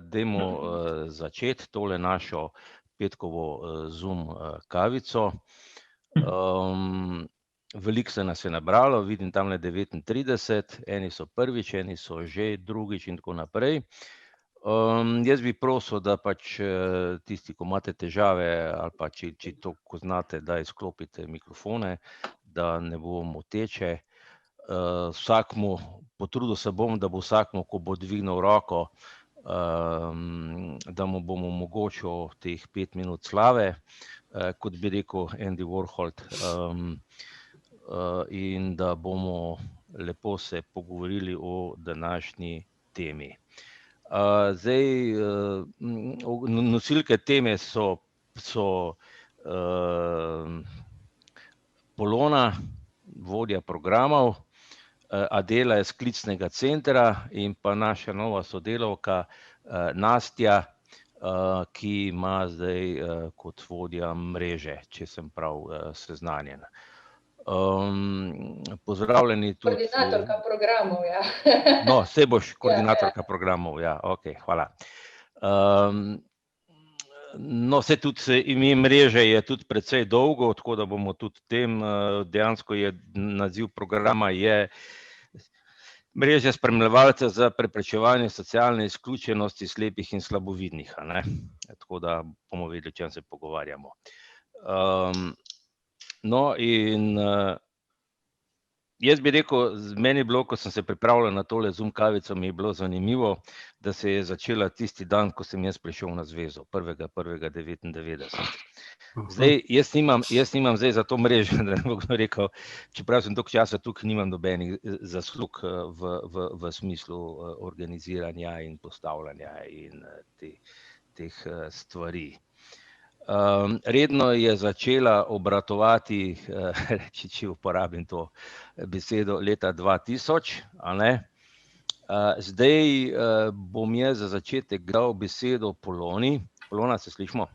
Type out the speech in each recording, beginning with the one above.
Dajmo začeti tole našo petkovo Zoom kavico. Veliko se nas je nabralo, vidim tamle 39, eni so prvič, eni so že drugič in tako naprej. Jaz bi prosil, da pač tisti, ko imate težave ali pa če to ko znate, da izklopite mikrofone, da ne bo moteče. Vsakmu, potrudil se bom, da bo vsakmu, ko bo dvignil roko, da mu bom omogočil teh 5 minut slave, kot bi rekel Andy Warhol, in da bomo lepo se pogovorili o današnji temi. Zdaj, nosilke teme so Polona, vodja programov, Adela iz klicnega centra in pa naša nova sodelavka Nastja, ki ima zdaj kot vodja mreže, če sem prav seznanjen. Pozdravljeni tudi. Koordinatorka programov, ja. No, saj boš koordinatorka programov, ja, okej, hvala. No, saj tudi ime mreže je tudi precej dolgo, tako da bomo tudi tem, dejansko je naziv programa je Mreže spremljevalcev za preprečevanje socialne izključenosti slepih in slabovidnih, a ne. Tako da bomo vedeli, o čem se pogovarjamo. No, in jaz bi rekel, meni je bilo, ko sem se pripravljal na tole Zoom kavico, mi je bilo zanimivo, da se je začela tisti dan, ko sem jaz prišel na zvezo, 1.1.99. Zdaj, jaz nimam zdaj za to mrežo, da ne bom rekel, čeprav sem toliko časa tukaj, nimam nobenih zaslug v smislu organiziranja in postavljanja in teh stvari. Redno je začela obratovati, če uporabim to besedo, leta 2000, a ne. Zdaj bom jaz za začetek dal besedo Poloni. Polona, se slišimo?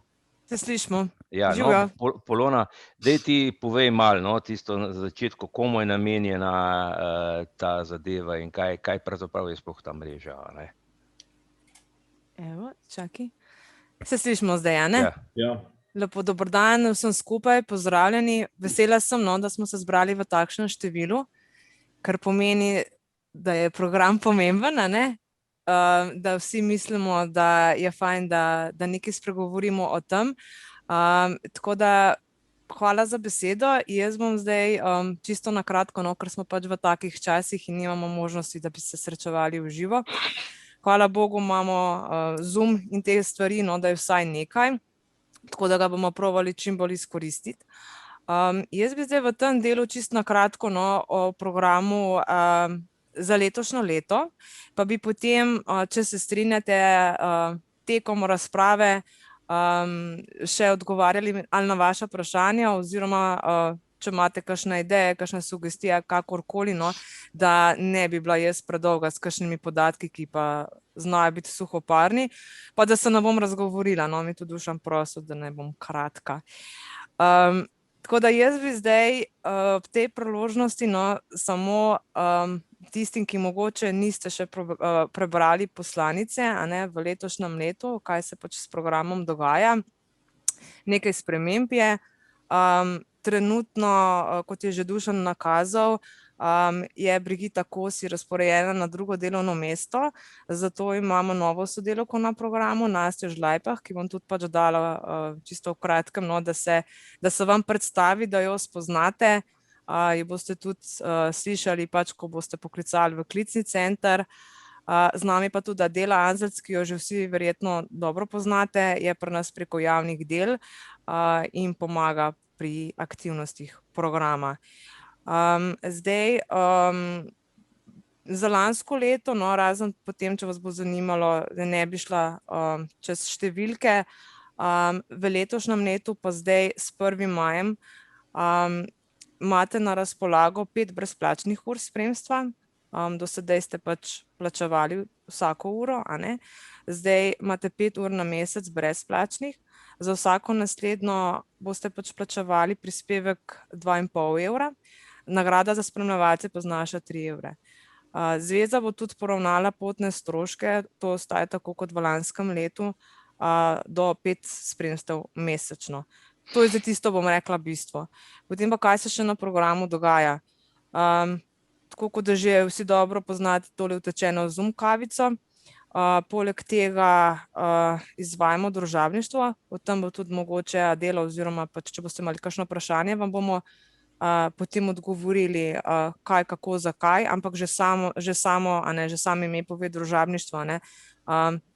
Se slišimo. Ja, no, Polona, daj ti povej malo, no, tisto na začetku, komu je namenjena ta zadeva in kaj pravzaprav je sploh ta mreža, a ne. Evo, čakaj. Se slišimo zdaj, a ne? Ja. Lepo dober dan vsem skupaj, pozdravljeni. Vesela sem, no, da smo se zbrali v takšnem številu, kar pomeni, da je program pomemben, a ne? Da vsi mislimo, da je fajn, da nekaj spregovorimo o tem. Tako da hvala za besedo. Jaz bom zdaj čisto na kratko, no, ker smo pač v takih časih in nimamo možnosti, da bi se srečevali v živo. Hvala Bogu imamo Zoom in te stvari, no, da je vsaj nekaj, tako da ga bomo probali čim bolj izkoristiti. Jaz bi zdaj v tem delu čisto na kratko, no, o programu za letošnjo leto, pa bi potem, če se strinjate, tekom razprave še odgovarjali ali na vaša vprašanja oziroma če imate kakšne ideje, kakšne sugestije, kakorkoli, no, da ne bi bila jaz predolga s kakšnimi podatki, ki pa znajo biti suhoparni, pa da se ne bom razgovorila, no, mi tudi Dušan prosil, da ne bom kratka. Tako da jaz bi zdaj ob tej priložnosti, no, samo tistim, ki mogoče niste še prebrali poslanice, a ne, v letošnjem letu, kaj se pač s programom dogaja, nekaj sprememb je. Trenutno, kot je že Dušan nakazal, je Brigita Kosi razporejena na drugo delovno mesto, zato imamo novo sodelavko na programu, Nastjo Žlajpah, ki bom tudi pač dala čisto v kratkem, no, da se vam predstavi, da jo spoznate, jo boste tudi slišali pač, ko boste poklicali v klicni center. Z nami pa tudi Adela Anzelc, ki jo že vsi verjetno dobro poznate, je pri nas preko javnih del in pomaga pri aktivnostih programa. Zdaj, za lansko leto, no, razen potem, če vas bo zanimalo, da ne bi šla čez številke, v letošnjem letu pa zdaj s 1. majem imate na razpolago 5 brezplačnih ur spremstva. Do sedaj ste pač plačevali vsako uro, a ne. Zdaj imate 5 ur na mesec brezplačnih. Za vsako naslednjo boste pač plačevali prispevek 2,5 evra. Nagrada za spremljevalce pa znaša 3 evre. Zveza bo tudi poravnala potne stroške, to ostaje tako kot v lanskem letu, do 5 spremstev mesečno. To je zdaj tisto, bom rekla, bistvo. Potem pa, kaj se še na programu dogaja? Tako kot da že vsi dobro poznate tole utečeno Zoom kavico, poleg tega izvajamo družabništvo, o tem bo tudi mogoče Adela oziroma pač, če boste imeli kakšno vprašanje, vam bomo potem odgovorili, kaj, kako, zakaj, ampak že samo ime pove družabništvo,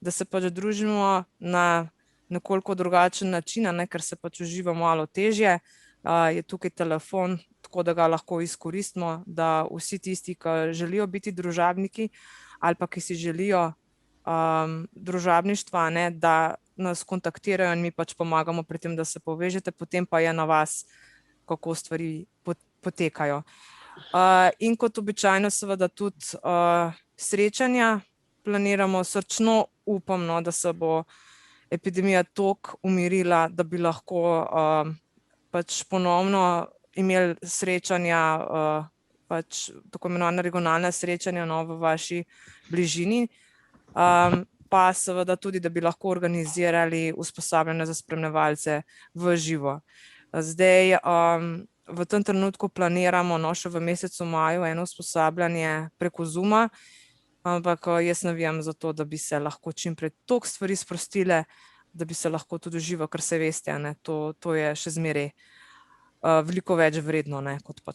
da se pač družimo na nekoliko drugačen način, ker se pač uživa malo težje, je tukaj telefon, tako da ga lahko izkoristimo, da vsi tisti, ki želijo biti družabniki ali pa ki si želijo družabništva, da nas kontaktirajo in mi pač pomagamo pri tem, da se povežete, potem pa je na vas, kako stvari potekajo. In kot običajno seveda tudi srečanja planiramo, srčno upam, da se bo epidemija toliko umirila, da bi lahko pač ponovno imeli srečanja, pač tako imenovana regionalna srečanja v vaši bližini, pa seveda tudi, da bi lahko organizirali usposabljanje za spremljevalce v živo. Zdaj v tem trenutku planiramo še v mesecu maju eno usposabljanje preko Zooma, ampak jaz navijam za to, da bi se lahko čim prej toliko stvari sprostile, da bi se lahko tudi živo, ker se veste, to je še zmeraj veliko več vredno, kot pa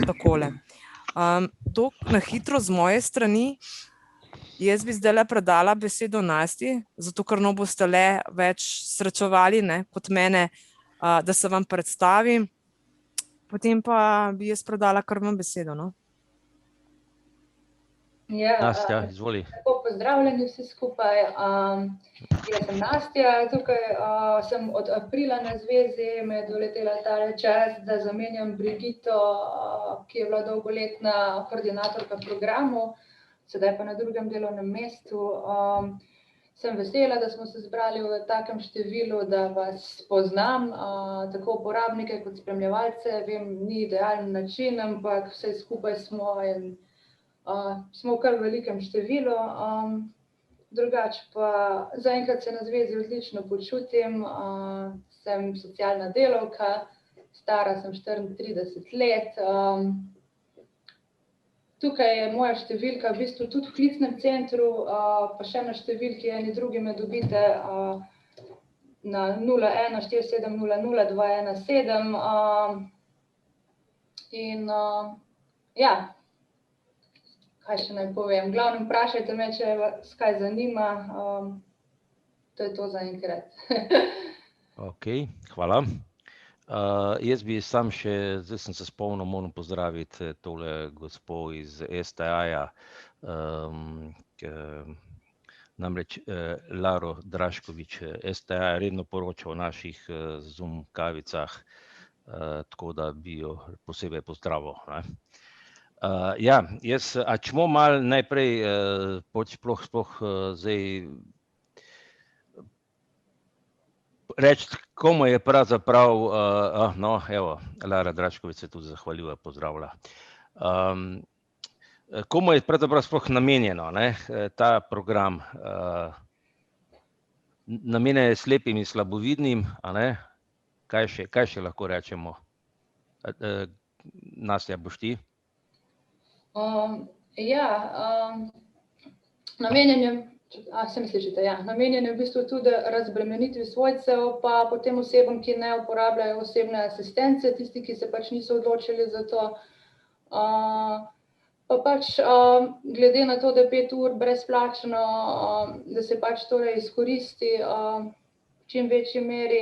takole. To na hitro z moje strani. Jaz bi zdaj predala besedo Nastji, zato ker boste le več srečevali kot mene, da se vam predstavim, potem pa bi jaz predala kar vam besedo. Nastja, izvoli. Tako, pozdravljeni vsi skupaj. Jaz sem Nastja, tukaj sem od aprila na zvezi, me je doletela tale čas, da zamenjam Brigito, ki je bila dolgoletna koordinatorka programu, sedaj pa na drugem delovnem mestu. Sem vesela, da smo se zbrali v takem številu, da vas poznam, tako uporabnike kot spremljevalce. Vem, ni idealen način, ampak vse skupaj smo v kar velikem številu. Drugače pa zaenkrat se na zvezi odlično počutim. Sem socialna delavka, stara sem 34 let. Tukaj je moja številka v bistvu tudi v klicnem centru, pa še na številki eni drugi me dobite na 01 4700 217. In ja, kaj še naj povem, v glavnem vprašajte me, če vas kaj zanima. To je to zaenkrat. Ok, hvala. Jaz bi sam še, zdaj sem se spomnil, moram pozdraviti tole gospo iz STA-ja, namreč Laro Draškovič. STA redno poroča o naših Zoom kavicah, tako da bi jo posebej pozdravil. Ja, jaz, a čemo malo najprej sploh zdaj reči, komu je pravzaprav, no, evo, Lara Draškovič se tudi zahvaljuje, pozdravlja. Komu je pravzaprav sploh namenjeno, ta program? Namenjen je slepim in slabovidnim, kaj še lahko rečemo? Nastja, boš ti? Ja, namenjen je, se mi slišite, ja, namenjen je v bistvu tudi razbremenitvi svojcev, pa potem osebam, ki ne uporabljajo osebne asistence, tisti, ki se pač niso odločili za to. Pa pač glede na to, da je 5 ur brezplačno, da se pač torej izkoristi v čim večji meri.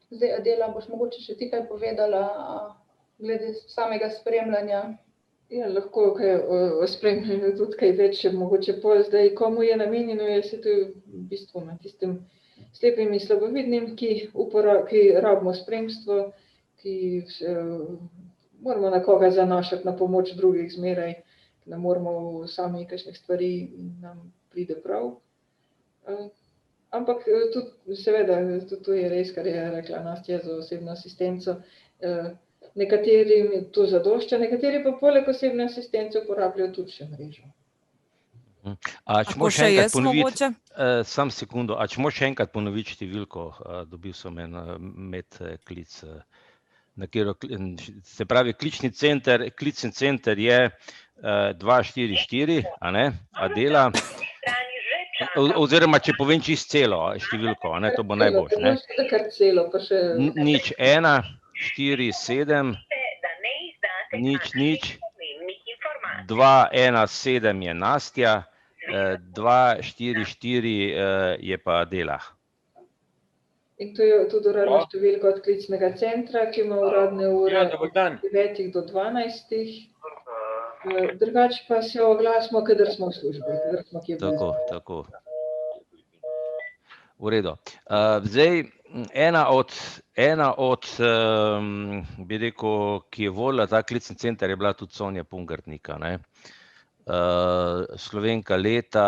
Zdaj, Adela, boš mogoče še ti kaj povedala glede samega spremljanja? Ja, lahko kaj o spremljanju tudi kaj več, mogoče pol. Zdaj, komu je namenjeno, je se to v bistvu med tistim slepim in slabovidnim, ki rabimo spremstvo, ki moramo na koga zanašati, na pomoč drugih zmeraj, ne moramo sami kakšnih stvari nam pride prav. Ampak tudi, seveda, tudi to je res, kar je rekla Nastja za osebno asistenco. Nekaterim to zadošča, nekateri pa poleg osebne asistence uporabljajo tudi še mrežo. Lahko še jaz mogoče? Sam sekundo, a če moš še enkrat ponoviti številko, dobil sem en medklic, se pravi klicni center je 244, a ne, a dela, oziroma če povem čisto celo številko, a ne, to bo najboljše, ne. Nič 1, 4, 7, nič, 2, 1, 7 je Nastja, 2, 4, 4 je pa Dela. In to je tudi uradna številka od klicnega centra, ki ima uradne ure od 9 do 12. Drugače pa se oglasimo, kadar smo v službi. Tako. V redu. Zdaj, ena od, bi rekel, ki je vodila ta klicni center, je bila tudi Sonja Pungartnika, ne. Slovenka leta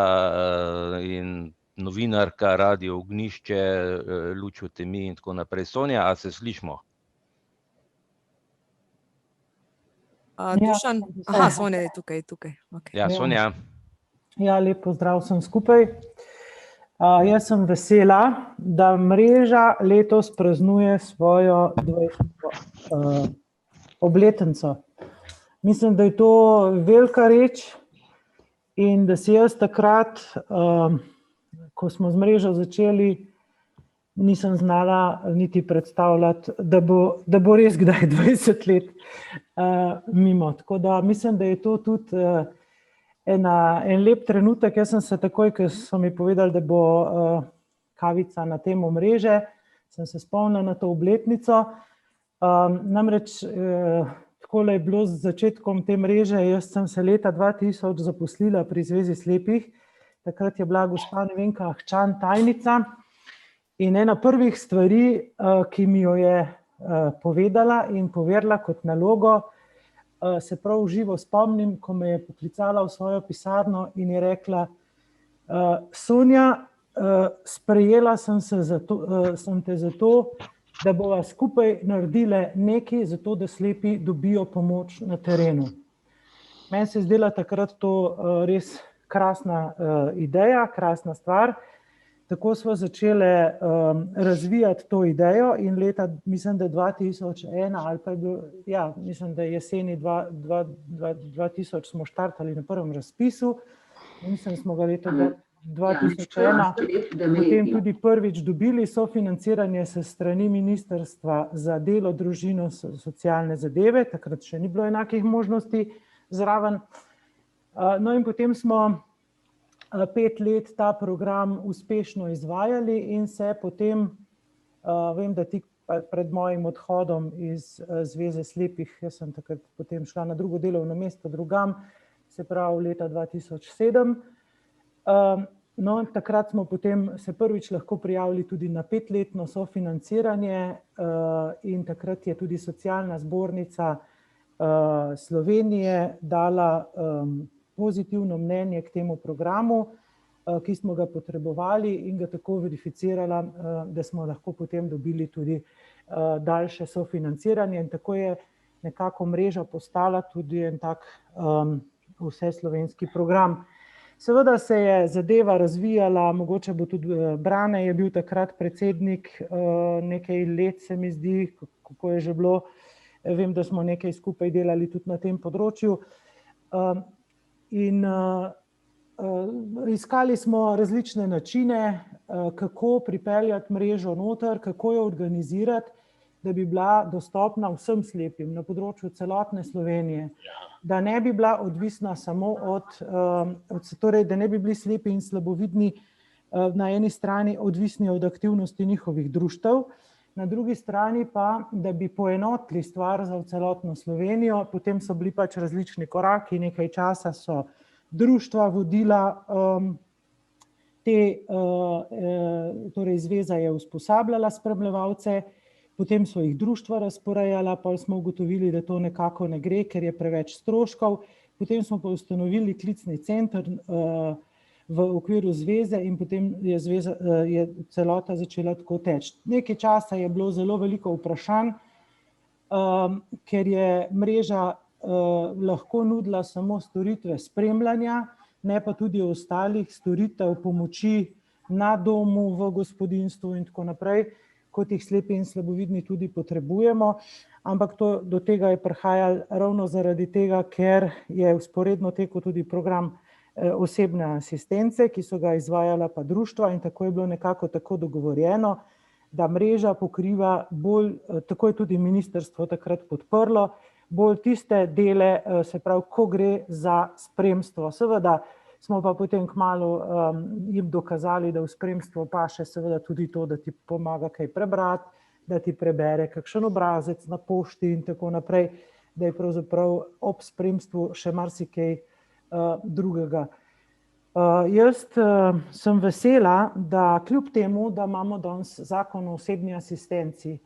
in novinarka, Radio Ognjišče, Luč v temi in tako naprej. Sonja, a se slišimo? Dušan? Aha, Sonja je tukaj. Okay. Ja, Sonja. Ja, lep pozdrav vsem skupaj. Jaz sem vesela, da mreža letos praznuje svojo 20. Obletnico. Mislim, da je to velika reč in da si jaz takrat, ko smo z mrežo začeli, nisem znala niti predstavljati, da bo res kdaj 20 let mimo. Tako da mislim, da je to tudi en lep trenutek. Jaz sem se takoj, ko so mi povedali, da bo kavica na temo mreže, sem se spomnila na to obletnico. Namreč takole je bilo z začetkom te mreže, jaz sem se leta 2000 zaposlila pri Zvezi slepih, takrat je bila gospa Nevenka Ahčan tajnica in ena prvih stvari, ki mi jo je povedala in poverila kot nalogo, se prav živo spomnim, ko me je poklicala v svojo pisarno in je rekla: Sonja, sprejela sem te zato, da bova skupaj naredile nekaj zato, da slepi dobijo pomoč na terenu. Meni se je zdela takrat to res krasna ideja, krasna stvar. Tako smo začele razvijati to idejo in leta, mislim, da 2001 ali pa je bilo, ja, mislim, da jeseni 2000 smo štartali na prvem razpisu, mislim, smo ga leta 2001 potem tudi prvič dobili sofinanciranje s strani Ministrstva za delo, družino, socialne zadeve, takrat še ni bilo enakih možnosti zraven. No in potem smo 5 let ta program uspešno izvajali in se potem, vem, da tik pred mojim odhodom iz Zveze slepih, jaz sem takrat potem šla na drugo delovno mesto drugam, se pravi leta 2007. No, takrat smo potem se prvič lahko prijavili tudi na 5-letno sofinanciranje in takrat je tudi Socialna zbornica Slovenije dala pozitivno mnenje k temu programu, ki smo ga potrebovali in ga tako verificirala, da smo lahko potem dobili tudi daljše sofinanciranje in tako je nekako mreža postala tudi en tak vseslovenski program. Seveda se je zadeva razvijala, mogoče bo tudi Brane je bil takrat predsednik nekaj let, se mi zdi, kako je že bilo, vem, da smo nekaj skupaj delali tudi na tem področju. In iskali smo različne načine, kako pripeljati mrežo noter, kako jo organizirati, da bi bila dostopna vsem slepim na področju celotne Slovenije, da ne bi bila odvisna samo torej, da ne bi bili slepi in slabovidni na eni strani odvisni od aktivnosti njihovih društev, na drugi strani pa, da bi poenotili stvar za celotno Slovenijo, potem so bili pač različni koraki, nekaj časa so društva vodila torej zveza je usposabljala spremljevalce, potem so jih društva razporejala, potem smo ugotovili, da to nekako ne gre, ker je preveč stroškov, potem smo pa ustanovili klicni center v okviru zveze in potem je celota začela tako teči. Nekaj časa je bilo zelo veliko vprašanj, ker je mreža lahko nudila samo storitve spremljanja, ne pa tudi ostalih storitev pomoči na domu, v gospodinjstvu in tako naprej, kot jih slepi in slabovidni tudi potrebujemo. Ampak do tega je prihajalo ravno zaradi tega, ker je vzporedno tekel tudi program osebne asistence, ki so ga izvajala pa društva, in tako je bilo nekako tako dogovorjeno, da mreža pokriva bolj, tako je tudi ministrstvo takrat podprlo, bolj tiste dele, se pravi, ko gre za spremstvo. Seveda smo pa potem kmalu jim dokazali, da v spremstvo paše seveda tudi to, da ti pomaga kaj prebrati, da ti prebere kakšen obrazec na pošti in tako naprej, da je pravzaprav ob spremstvu še marsikaj drugega. Jaz sem vesela, da kljub temu, da imamo danes zakon o osebni asistenci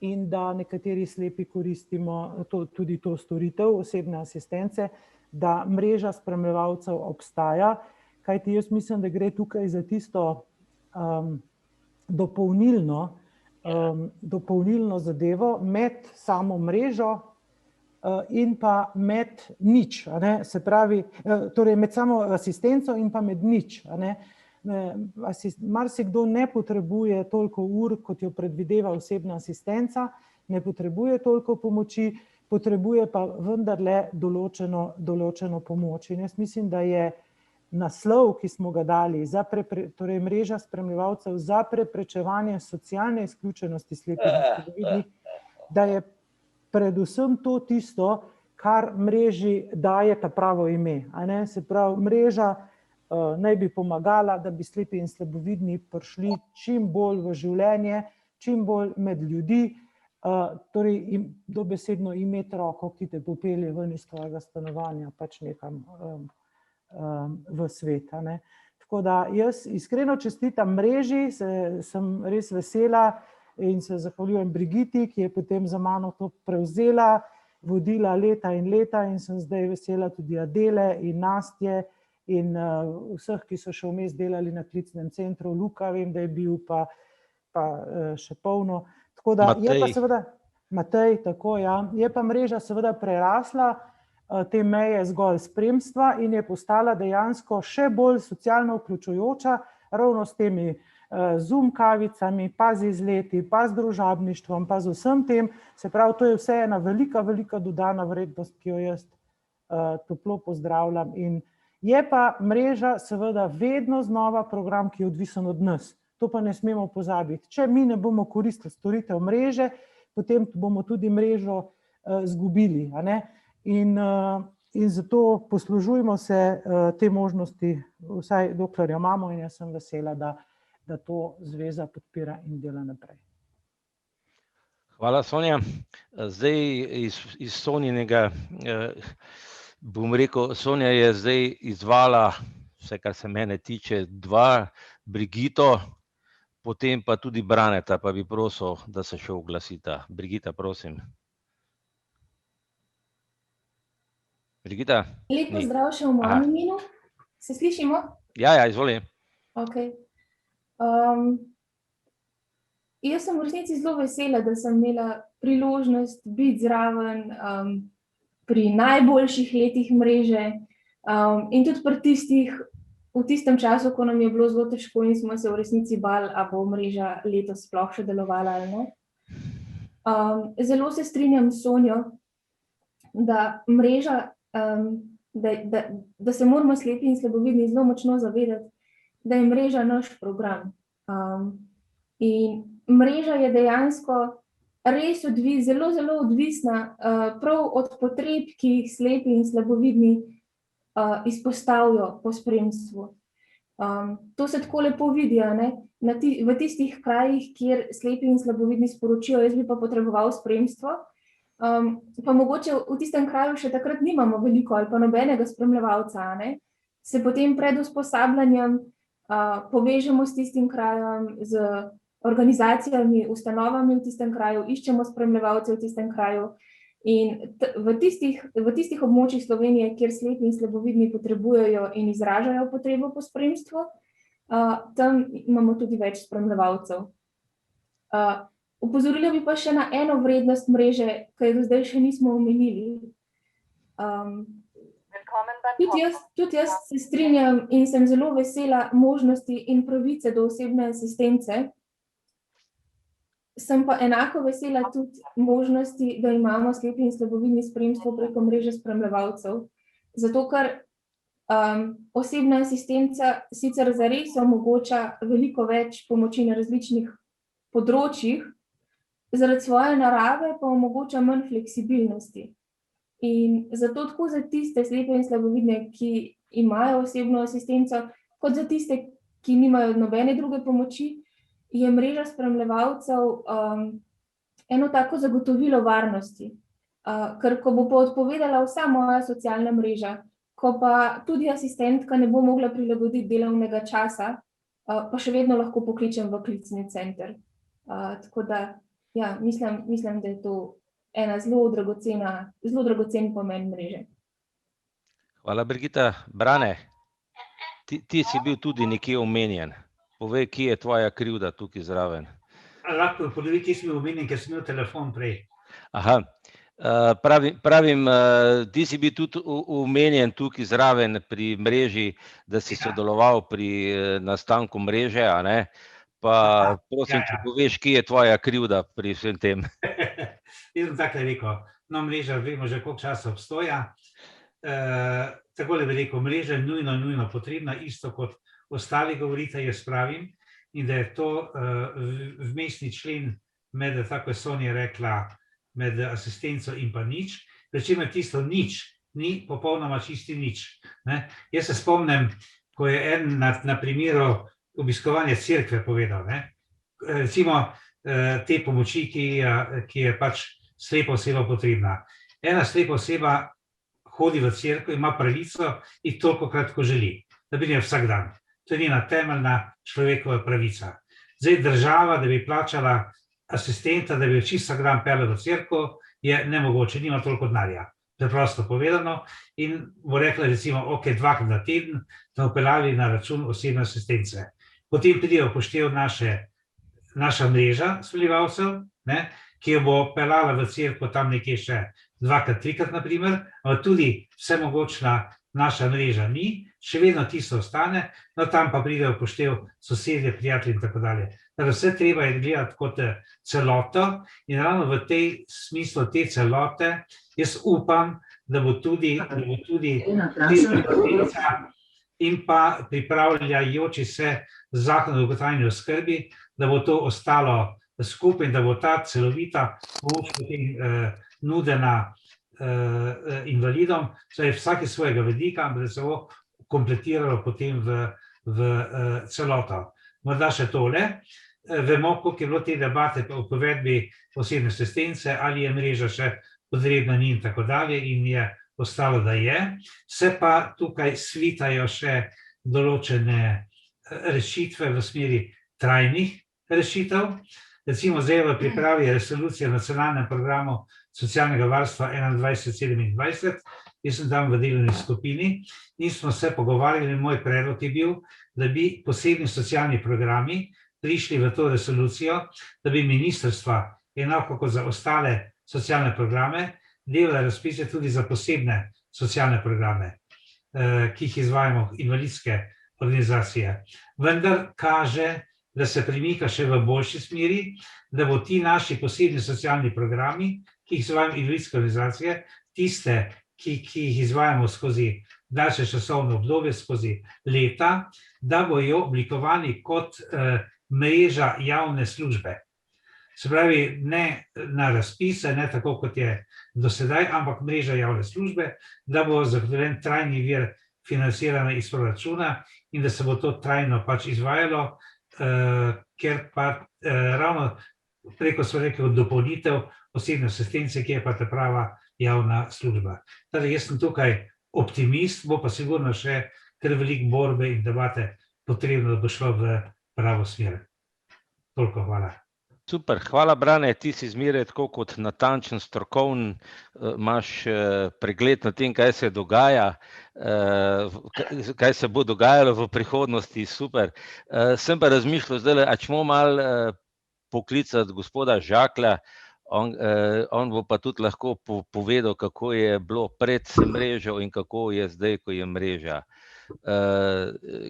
in da nekateri slepi koristimo tudi to storitev osebne asistence, da mreža spremljevalcev obstaja, kajti jaz mislim, da gre tukaj za tisto dopolnilno zadevo med samo mrežo in pa med nič, se pravi, torej med samo asistenco in pa med nič. Marsikdo ne potrebuje toliko ur, kot jo predvideva osebna asistenca, ne potrebuje toliko pomoči, potrebuje pa vendarle določeno pomoč. In jaz mislim, da je naslov, ki smo ga dali, torej mreža spremljevalcev za preprečevanje socialne izključenosti slepih in slabovidnih, da je predvsem to tisto, kar mreži daje ta pravo ime. Se pravi, mreža naj bi pomagala, da bi slepi in slabovidni prišli čim bolj v življenje, čim bolj med ljudi, torej dobesedno imeti roko, ki te popelje ven iz tvojega stanovanja, pač nekam v svet. Tako da jaz iskreno čestitam mreži, sem res vesela in se zahvaljujem Brigiti, ki je potem za mano to prevzela, vodila leta in leta, in sem zdaj vesela tudi Adele in Nastje in vseh, ki so še vmes delali na klicnem centru. Luka vem, da je bil, pa še polno. Tako da je pa seveda Matej, tako ja, je pa mreža seveda prerasla te meje zgolj spremstva in je postala dejansko še bolj socialno vključujoča, ravno s temi Zoom kavicami, pa z izleti, pa z družabništvom, pa z vsem tem. Se pravi, to je vse ena velika dodana vrednost, ki jo jaz toplo pozdravljam. In je pa mreža seveda vedno znova program, ki je odvisen od nas. To pa ne smemo pozabiti. Če mi ne bomo koristili storitev mreže, potem bomo tudi mrežo izgubili. In zato poslužujmo se te možnosti, vsaj dokler jo imamo, in jaz sem vesela, da to zveza podpira in dela naprej. Hvala, Sonja. Zdaj iz Sonjinega, bom rekel, Sonja je zdaj izvala, vse kar se mene tiče, 2, Brigito, potem pa tudi Braneta, pa bi prosil, da se še oglasita. Brigita, prosim. Brigita? Lep pozdrav še v mojem imenu. Se slišimo? Ja, izvoli. Ok. Jaz sem v resnici zelo vesela, da sem imela priložnost biti zraven pri najboljših letih mreže in tudi v tistem času, ko nam je bilo zelo težko in smo se v resnici bali, a bo mreža letos sploh še delovala ali ne. Zelo se strinjam s Sonjo, da mreža, da se moramo slepi in slabovidni zelo močno zavedati, da je mreža naš program. In mreža je dejansko res zelo odvisna prav od potreb, ki jih slepi in slabovidni izpostavijo po spremstvu. To se tako lepo vidi, v tistih krajih, kjer slepi in slabovidni sporočijo, jaz bi pa potreboval spremstvo, pa mogoče v tistem kraju še takrat nimamo veliko ali pa nobenega spremljevalca, se potem pred usposabljanjem povežemo s tistim krajem, z organizacijami, ustanovami v tistem kraju, iščemo spremljevalce v tistem kraju. In v tistih območjih Slovenije, kjer slepi in slabovidni potrebujejo in izražajo potrebo po spremstvu, tam imamo tudi več spremljevalcev. Opozorila bi pa še na eno vrednost mreže, ki jo do zdaj še nismo omenili. Tudi jaz se strinjam in sem zelo vesela možnosti in pravice do osebne asistence. Sem pa enako vesela tudi možnosti, da imamo slepi in slabovidni spremstvo preko mreže spremljevalcev. Zato, ker osebna asistenca sicer zares omogoča veliko več pomoči na različnih področjih, zaradi svoje narave pa omogoča manj fleksibilnosti. In zato tako za tiste slepe in slabovidne, ki imajo osebno asistenco, kot za tiste, ki nimajo nobene druge pomoči, je mreža spremljevalcev eno tako zagotovilo varnosti. Ker ko bo pa odpovedala vsa moja socialna mreža, ko pa tudi asistentka ne bo mogla prilagoditi delovnega časa, pa še vedno lahko pokličem v klicni center. Tako da, ja, mislim, da je to ena zelo dragocen pomen mreže. Hvala, Brigita. Brane, ti si bil tudi nekje omenjen. Povej, kje je tvoja krivda tukaj zraven? Lahko ponovi, kje si bil omenjen, ker sem imel telefon prej. Aha, pravim, ti si bil tudi omenjen tukaj zraven pri mreži, da si sodeloval pri nastanku mreže, a ne? Pa prosim, če poveš, kje je tvoja krivda pri vsem tem. Jaz sem takole rekel, no, mreža vemo že koliko časa obstoja. Takole bi rekel, mreža je nujno potrebna, isto kot ostali govorite, jaz pravim, in da je to vmesni člen med, tako je Sonja rekla, med asistenco in pa nič, pri čemer tisto nič ni popolnoma čisti nič. Jaz se spomnim, ko je en na primeru obiskovanja cerkve povedal, recimo te pomoči, ki je pač slepa oseba potrebna. Ena slepa oseba hodi v cerkev, ima pravico in tolikokrat, ko želi, da bi ne vsak dan. To je njena temeljna človekova pravica. Zdaj država, da bi plačala asistenta, da bi jo čisto vsak dan peljal v cerkev, je nemogoče, nima toliko denarja. Preprosto povedano, in bo rekla recimo, ok, 2 na teden, da upeljali na račun osebne asistence. Potem pridejo upoštev naša mreža spremljevalcev, ki jo bo peljala v cerkev tam nekje še 2-3, na primer, ampak tudi vsemogočna naša mreža ni, še vedno tisto ostane, no tam pa pridejo upoštev sosedje, prijatelji in tako dalje. Vse treba je gledati kot celoto in ravno v tej smislu te celote jaz upam, da bo tudi in pa pripravljajoči se zakon o dolgotrajni oskrbi, da bo to ostalo skupaj in da bo ta celovita pomoč potem nudena invalidom, saj vsak iz svojega vidika, da se bo kompletiralo potem v celoto. Morda še tole, vemo, koliko je bilo te debate o uvedbi osebne asistence, ali je mreža še potrebna ni in tako dalje, in je ostalo, da je. Se pa tukaj svitajo še določene rešitve v smeri trajnih rešitev. Recimo zdaj v pripravi resolucije o nacionalnem programu socialnega varstva 21-27, jaz sem tam v delovni skupini in smo se pogovarjali, moj predlog je bil, da bi posebni socialni programi prišli v to resolucijo, da bi ministrstva, enako kot za ostale socialne programe, delali razpise tudi za posebne socialne programe, ki jih izvajamo invalidske organizacije. Vendar kaže, da se premika še v boljši smeri, da bo ti naši posebni socialni programi, ki jih izvajamo invalidske organizacije, tiste, ki jih izvajamo skozi daljše časovno obdobje, skozi leta, da bojo oblikovani kot mreža javne službe. Se pravi, ne na razpise, ne tako, kot je do sedaj, ampak mreža javne službe, da bo zagotovljen trajni vir financiranja iz proračuna in da se bo to trajno pač izvajalo, ker pa ravno preko smo rekli dopolnitev osebne asistence, ki je pa ta prava javna služba. Torej, jaz sem tukaj optimist, bo pa sigurno še kar veliko borbe in debate potrebno, da bo šlo v pravo smer. Toliko, hvala. Super, hvala Brane, ti si zmeraj tako kot natančen, strokoven, imaš pregled na tem, kaj se dogaja, kaj se bo dogajalo v prihodnosti, super. Sem pa razmišljal zdaj, a če bomo malo poklicati gospoda Žaklja, on bo pa tudi lahko povedal, kako je bilo pred mrežo in kako je zdaj, ko je mreža.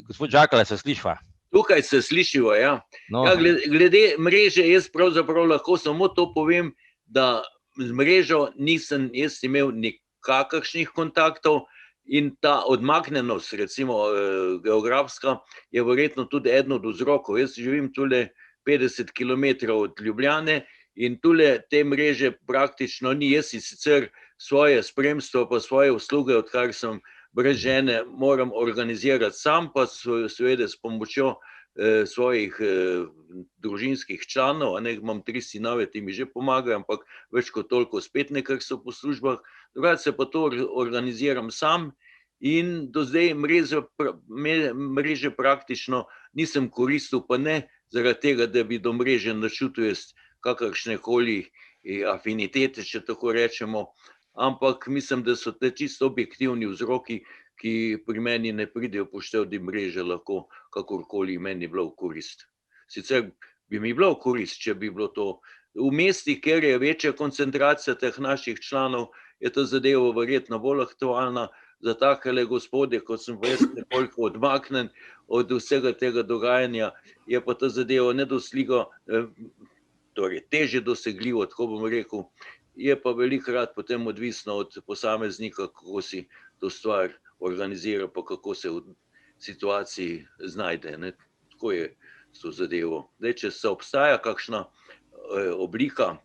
Gospod Žakelj, se slišva? Tukaj se slišivo, ja. No. Ja, glede mreže, jaz pravzaprav lahko samo to povem, da z mrežo nisem jaz imel nikakršnih kontaktov in ta odmaknjenost, recimo geografska, je verjetno tudi eden od vzrokov. Jaz živim tule 50 km od Ljubljane in tule te mreže praktično ni. Jaz si sicer svoje spremstvo pa svoje usluge, odkar sem brez žene, moram organizirati sam, pa seveda s pomočjo svojih družinskih članov, imam 3 sinove, ti mi že pomagajo, ampak več kot toliko spet nekaj so po službah, drugače se pa to organiziram sam in do zdaj mreže praktično nisem koristil, pa ne zaradi tega, da bi do mreže načutil kakršnekoli afinitete, če tako rečemo, ampak mislim, da so te čisto objektivni vzroki, ki pri meni ne pridejo poštev, da mreže lahko kakorkoli meni bilo v korist. Sicer bi mi bilo v korist, če bi bilo to v mestih, kjer je večja koncentracija teh naših članov, je ta zadeva verjetno bolj aktualna. Za takele gospode, kot sem pa jaz nekoliko odmaknen od vsega tega dogajanja, je pa ta zadeva nedosljivo, torej težje dosegljivo, tako bom rekel, je pa velikokrat potem odvisno od posameznika, kako si to stvar organizira, pa kako se v situaciji znajde. Tako je s to zadevo. Zdaj, če se obstaja kakšna oblika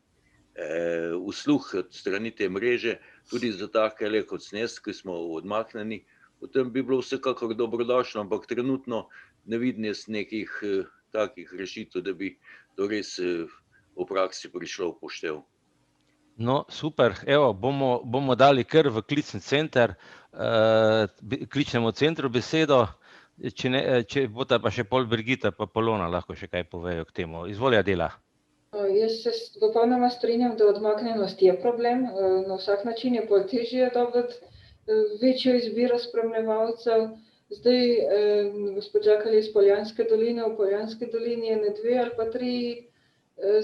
uslug od strani te mreže, tudi za takele kot snes, ki smo odmaknjeni, potem bi bilo vsekakor dobrodošlo, ampak trenutno ne vidim jaz nekih takih rešitev, da bi to res v praksi prišlo v poštev. No, super. Evo, bomo dali kar v klicni center, kličnemu centru besedo, če bota pa še pol Brigita pa Polona lahko še kaj povejo k temu. Izvolja Dela. Jaz se popolnoma strinjam, da odmaknjenost je problem. Na vsak način je bolj težje dobiti večjo izbiro spremljevalcev. Zdaj, gospod Žakelj iz Poljanske doline, v Poljanski dolini je 2 ali pa 3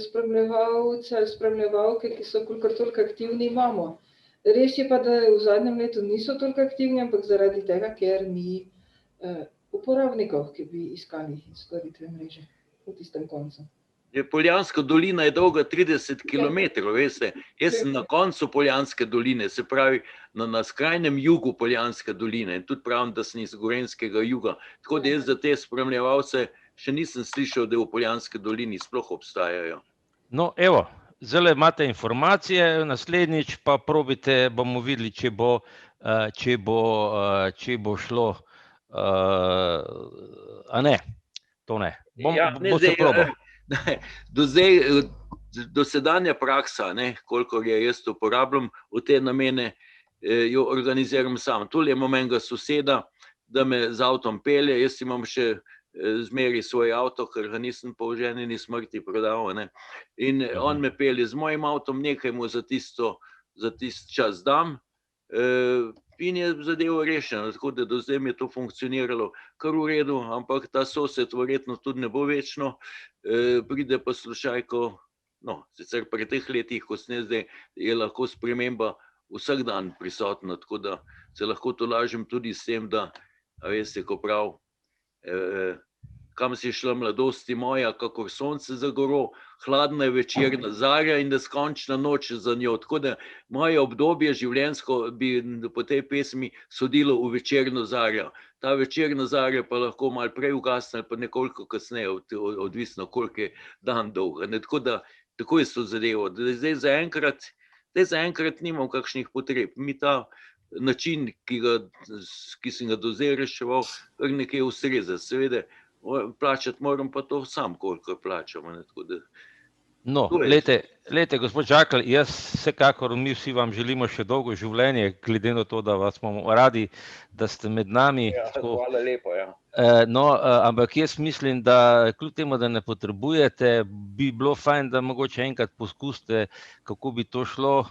spremljevalce ali spremljevalke, ki so kolikor toliko aktivni, imamo. Res je pa, da v zadnjem letu niso toliko aktivni, ampak zaradi tega, ker ni uporabnikov, ki bi iskali storitve mreže v tistem koncu. Poljanska dolina je dolga 30 km, veste. Jaz sem na koncu Poljanske doline, se pravi na skrajnem jugu Poljanske doline in tudi pravim, da sem iz Gorenjskega juga. Tako da jaz za te spremljevalce še nisem slišal, da v Poljanski dolini sploh obstajajo. No, evo, zdaj imate informacije, naslednjič pa probite, bomo videli, če bo šlo, a ne, to ne. Bo se probal. Dosedanja praksa, kolikor je jaz uporabljam, v te namene jo organiziram sam. Tule imam enega soseda, da me z avtom pelje, jaz imam še zmeri svoj avto, ker ga nisem po ženini smrti prodal. In on me pelje z mojim avtom, nekaj mu za tisti čas dam in je zadevo rešeno. Tako da do zdaj mi je to funkcioniralo kar v redu, ampak ta sosed verjetno tudi ne bo večno. Pride pa slučaj, ko, sicer pri teh letih, ko sem zdaj, je lahko sprememba vsak dan prisotna, tako da se lahko tolažim tudi s tem, da, veste, ko prav, kam si šla mladosti moja, kakor sonce za goro, hladna je večerna zarja in neskončna noč za njo. Tako da moje obdobje življenjsko bi po tej pesmi sodilo v večerno zarjo. Ta večerna zarja pa lahko malo prej ugasne, pa nekoliko kasneje, odvisno koliko je dan dolga. Tako da, tako je to zadevo. Zdaj zaenkrat nimam kakšnih potreb. Mi ta način, ki sem ga do zdaj reševal, kar nekaj ustreza. Seveda, plačati moram pa to sam, koliko plačam. No, glejte, gospod Žakelj, jaz vsekakor, mi vsi vam želimo še dolgo življenje, glede na to, da vas imamo radi, da ste med nami. Ja, hvala lepo, ja. No, ampak jaz mislim, da kljub temu, da ne potrebujete, bi bilo fajn, da mogoče enkrat poskusite, kako bi to šlo.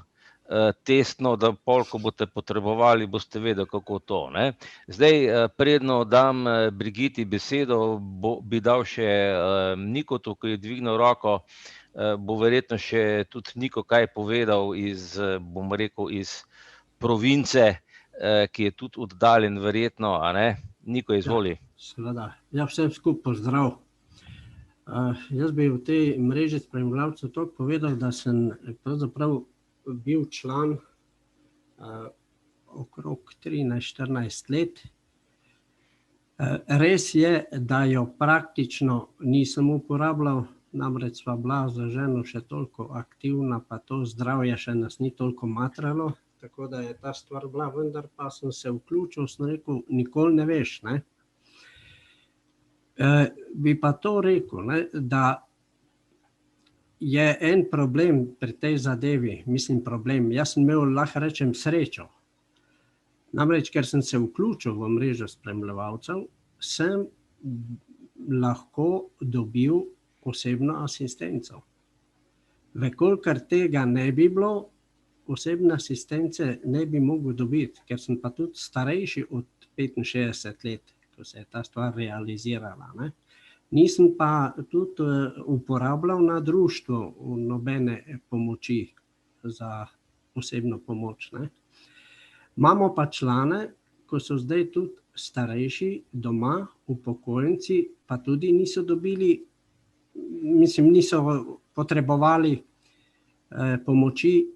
testno, da pol, ko boste potrebovali, boste vedeli, kako to. Ne? Zdaj, predno dam Brigiti besedo, bi dal še Nikotu, ki je dvignil roko, bo verjetno še tudi Niko kaj povedal iz, bom rekel, iz province, ki je tudi oddaljen verjetno, a ne? Niko, izvoli. Seveda. Ja, vsem skupaj pozdrav. Jaz bi v tej mreži spremljevalcev toliko povedal, da sem pravzaprav bil član okrog 13-14 let. Res je, da jo praktično nisem uporabljal, namreč sva bila za ženo še toliko aktivna, pa to zdravje še nas ni toliko matralo, tako da je ta stvar bila, vendar pa sem se vključil, sem rekel, nikoli ne veš, ne. Bi pa to rekel, ne, da je en problem pri tej zadevi, mislim problem, jaz sem imel, lahko rečem, srečo. Namreč, ker sem se vključil v mrežo spremljevalcev, sem lahko dobil osebno asistenco. Vekolikor tega ne bi bilo, osebne asistence ne bi mogel dobiti, ker sem pa tudi starejši od 65 let, ko se je ta stvar realizirala, ne. Nisem pa tudi uporabljal na društvu nobene pomoči za osebno pomoč, ne. Imamo pa člane, ko so zdaj tudi starejši doma, upokojenci, pa tudi niso dobili, mislim, niso potrebovali pomoči,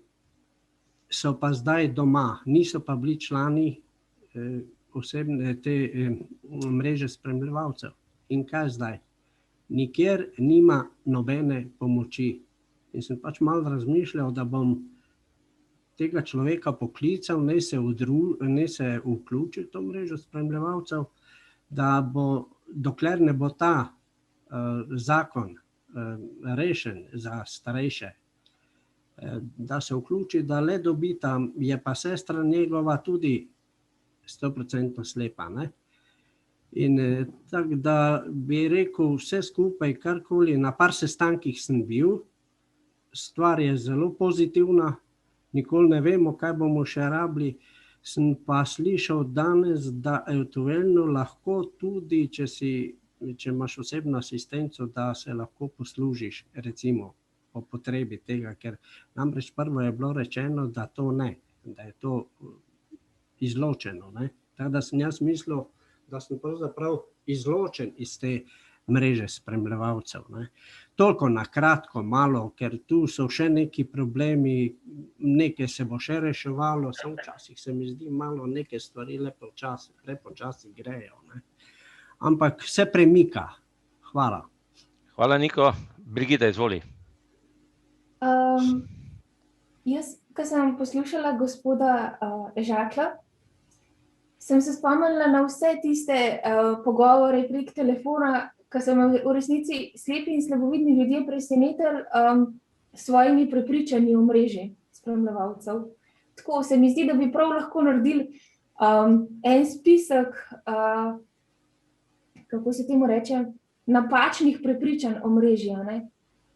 so pa zdaj doma, niso pa bili člani osebne te mreže spremljevalcev. In kaj zdaj? Nikjer nima nobene pomoči. In sem pač malo razmišljal, da bom tega človeka poklical, naj se vključi v to mrežo spremljevalcev, da bo, dokler ne bo ta zakon rešen za starejše, da se vključi, da le dobita, je pa sestra njegova tudi 100% slepa, ne. In tako da bi rekel vse skupaj, karkoli, na par sestankih sem bil, stvar je zelo pozitivna, nikoli ne vemo, kaj bomo še rabili, sem pa slišal danes, da eventualno lahko tudi, če imaš osebno asistenco, da se lahko poslužiš, recimo, po potrebi tega, ker namreč prvo je bilo rečeno, da to ne, da je to izločeno, ne. Tako da sem jaz mislil, da sem pravzaprav izločen iz te mreže spremljevalcev, ne. Toliko na kratko, malo, ker tu so še neki problemi, nekaj se bo še reševalo, samo včasih se mi zdi malo neke stvari prepočasi grejo, ne. Ampak se premika. Hvala. Hvala, Niko. Brigita, izvoli. Jaz, ko sem poslušala gospoda Žaklja, sem se spomnila na vse tiste pogovore prek telefona, ko so me v resnici slepi in slabovidni ljudje presenetili s svojimi prepričanji o mreži spremljevalcev. Tako se mi zdi, da bi prav lahko naredili en spisek, kako se temu reče, napačnih prepričanj o mreži, a ne.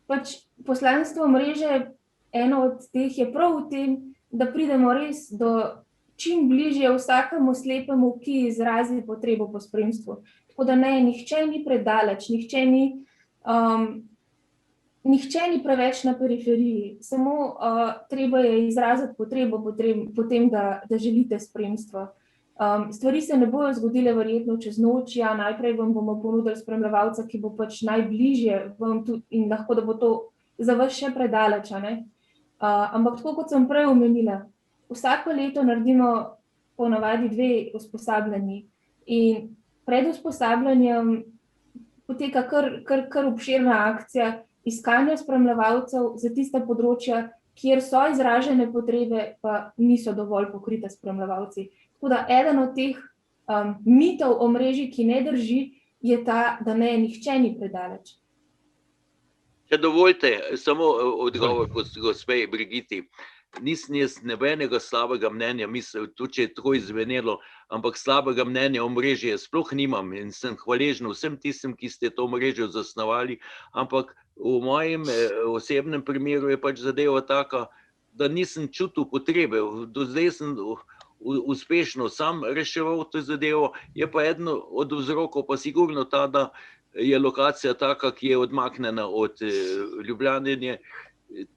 Pač poslanstvo mreže, eno od teh je prav v tem, da pridemo res do čim bližje vsakemu slepemu, ki izrazi potrebo po spremstvu. Tako da ne, nihče ni predaleč, nihče ni preveč na periferiji, samo treba je izraziti potrebo po tem, da želite spremstvo. Stvari se ne bojo zgodile verjetno čez noč, ja, najprej vam bomo ponudili spremljevalca, ki bo pač najbližje vam tudi in lahko, da bo to za vas še predaleč, a ne. Ampak tako, kot sem prej omenila, vsako leto naredimo ponavadi 2 usposabljanji in pred usposabljanjem poteka kar obširna akcija iskanja spremljevalcev za tista področja, kjer so izražene potrebe, pa niso dovolj pokrite spremljevalci. Tako da eden od teh mitov o mreži, ki ne drži, je ta, da ne, nihče ni predaleč. Če dovolite, samo odgovor gospe Brigiti. Nisem jaz nobenega slabega mnenja, mislim, tudi če je tako izvenelo, ampak slabega mnenja o mreži sploh nimam in sem hvaležen vsem tistim, ki ste to mrežo zasnovali, ampak v mojem osebnem primeru je pač zadeva taka, da nisem čutil potrebe. Do zdaj sem uspešno sam reševal to zadevo, je pa eden od vzrokov pa sigurno ta, da je lokacija taka, ki je odmaknjena od Ljubljane.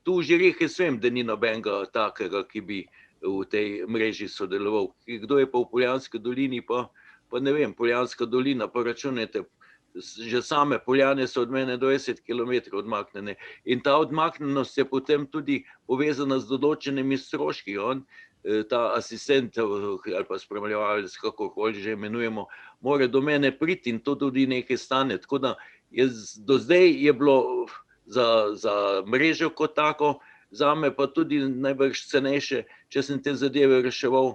Tu že jaz vem, da ni nobenega takega, ki bi v tej mreži sodeloval. Kdo je pa v Poljanski dolini, pa ne vem, Poljanska dolina, pa računajte, že same Poljane so od mene 20 km odmaknjene. In ta odmaknjenost je potem tudi povezana z določenimi stroški. Ta asistent ali pa spremljevalec, kakokoli že imenujemo, mora do mene priti in to tudi nekaj stane. Tako da do zdaj je bilo za mrežo kot tako, zame pa tudi najbrž cenejše, če sem te zadeve reševal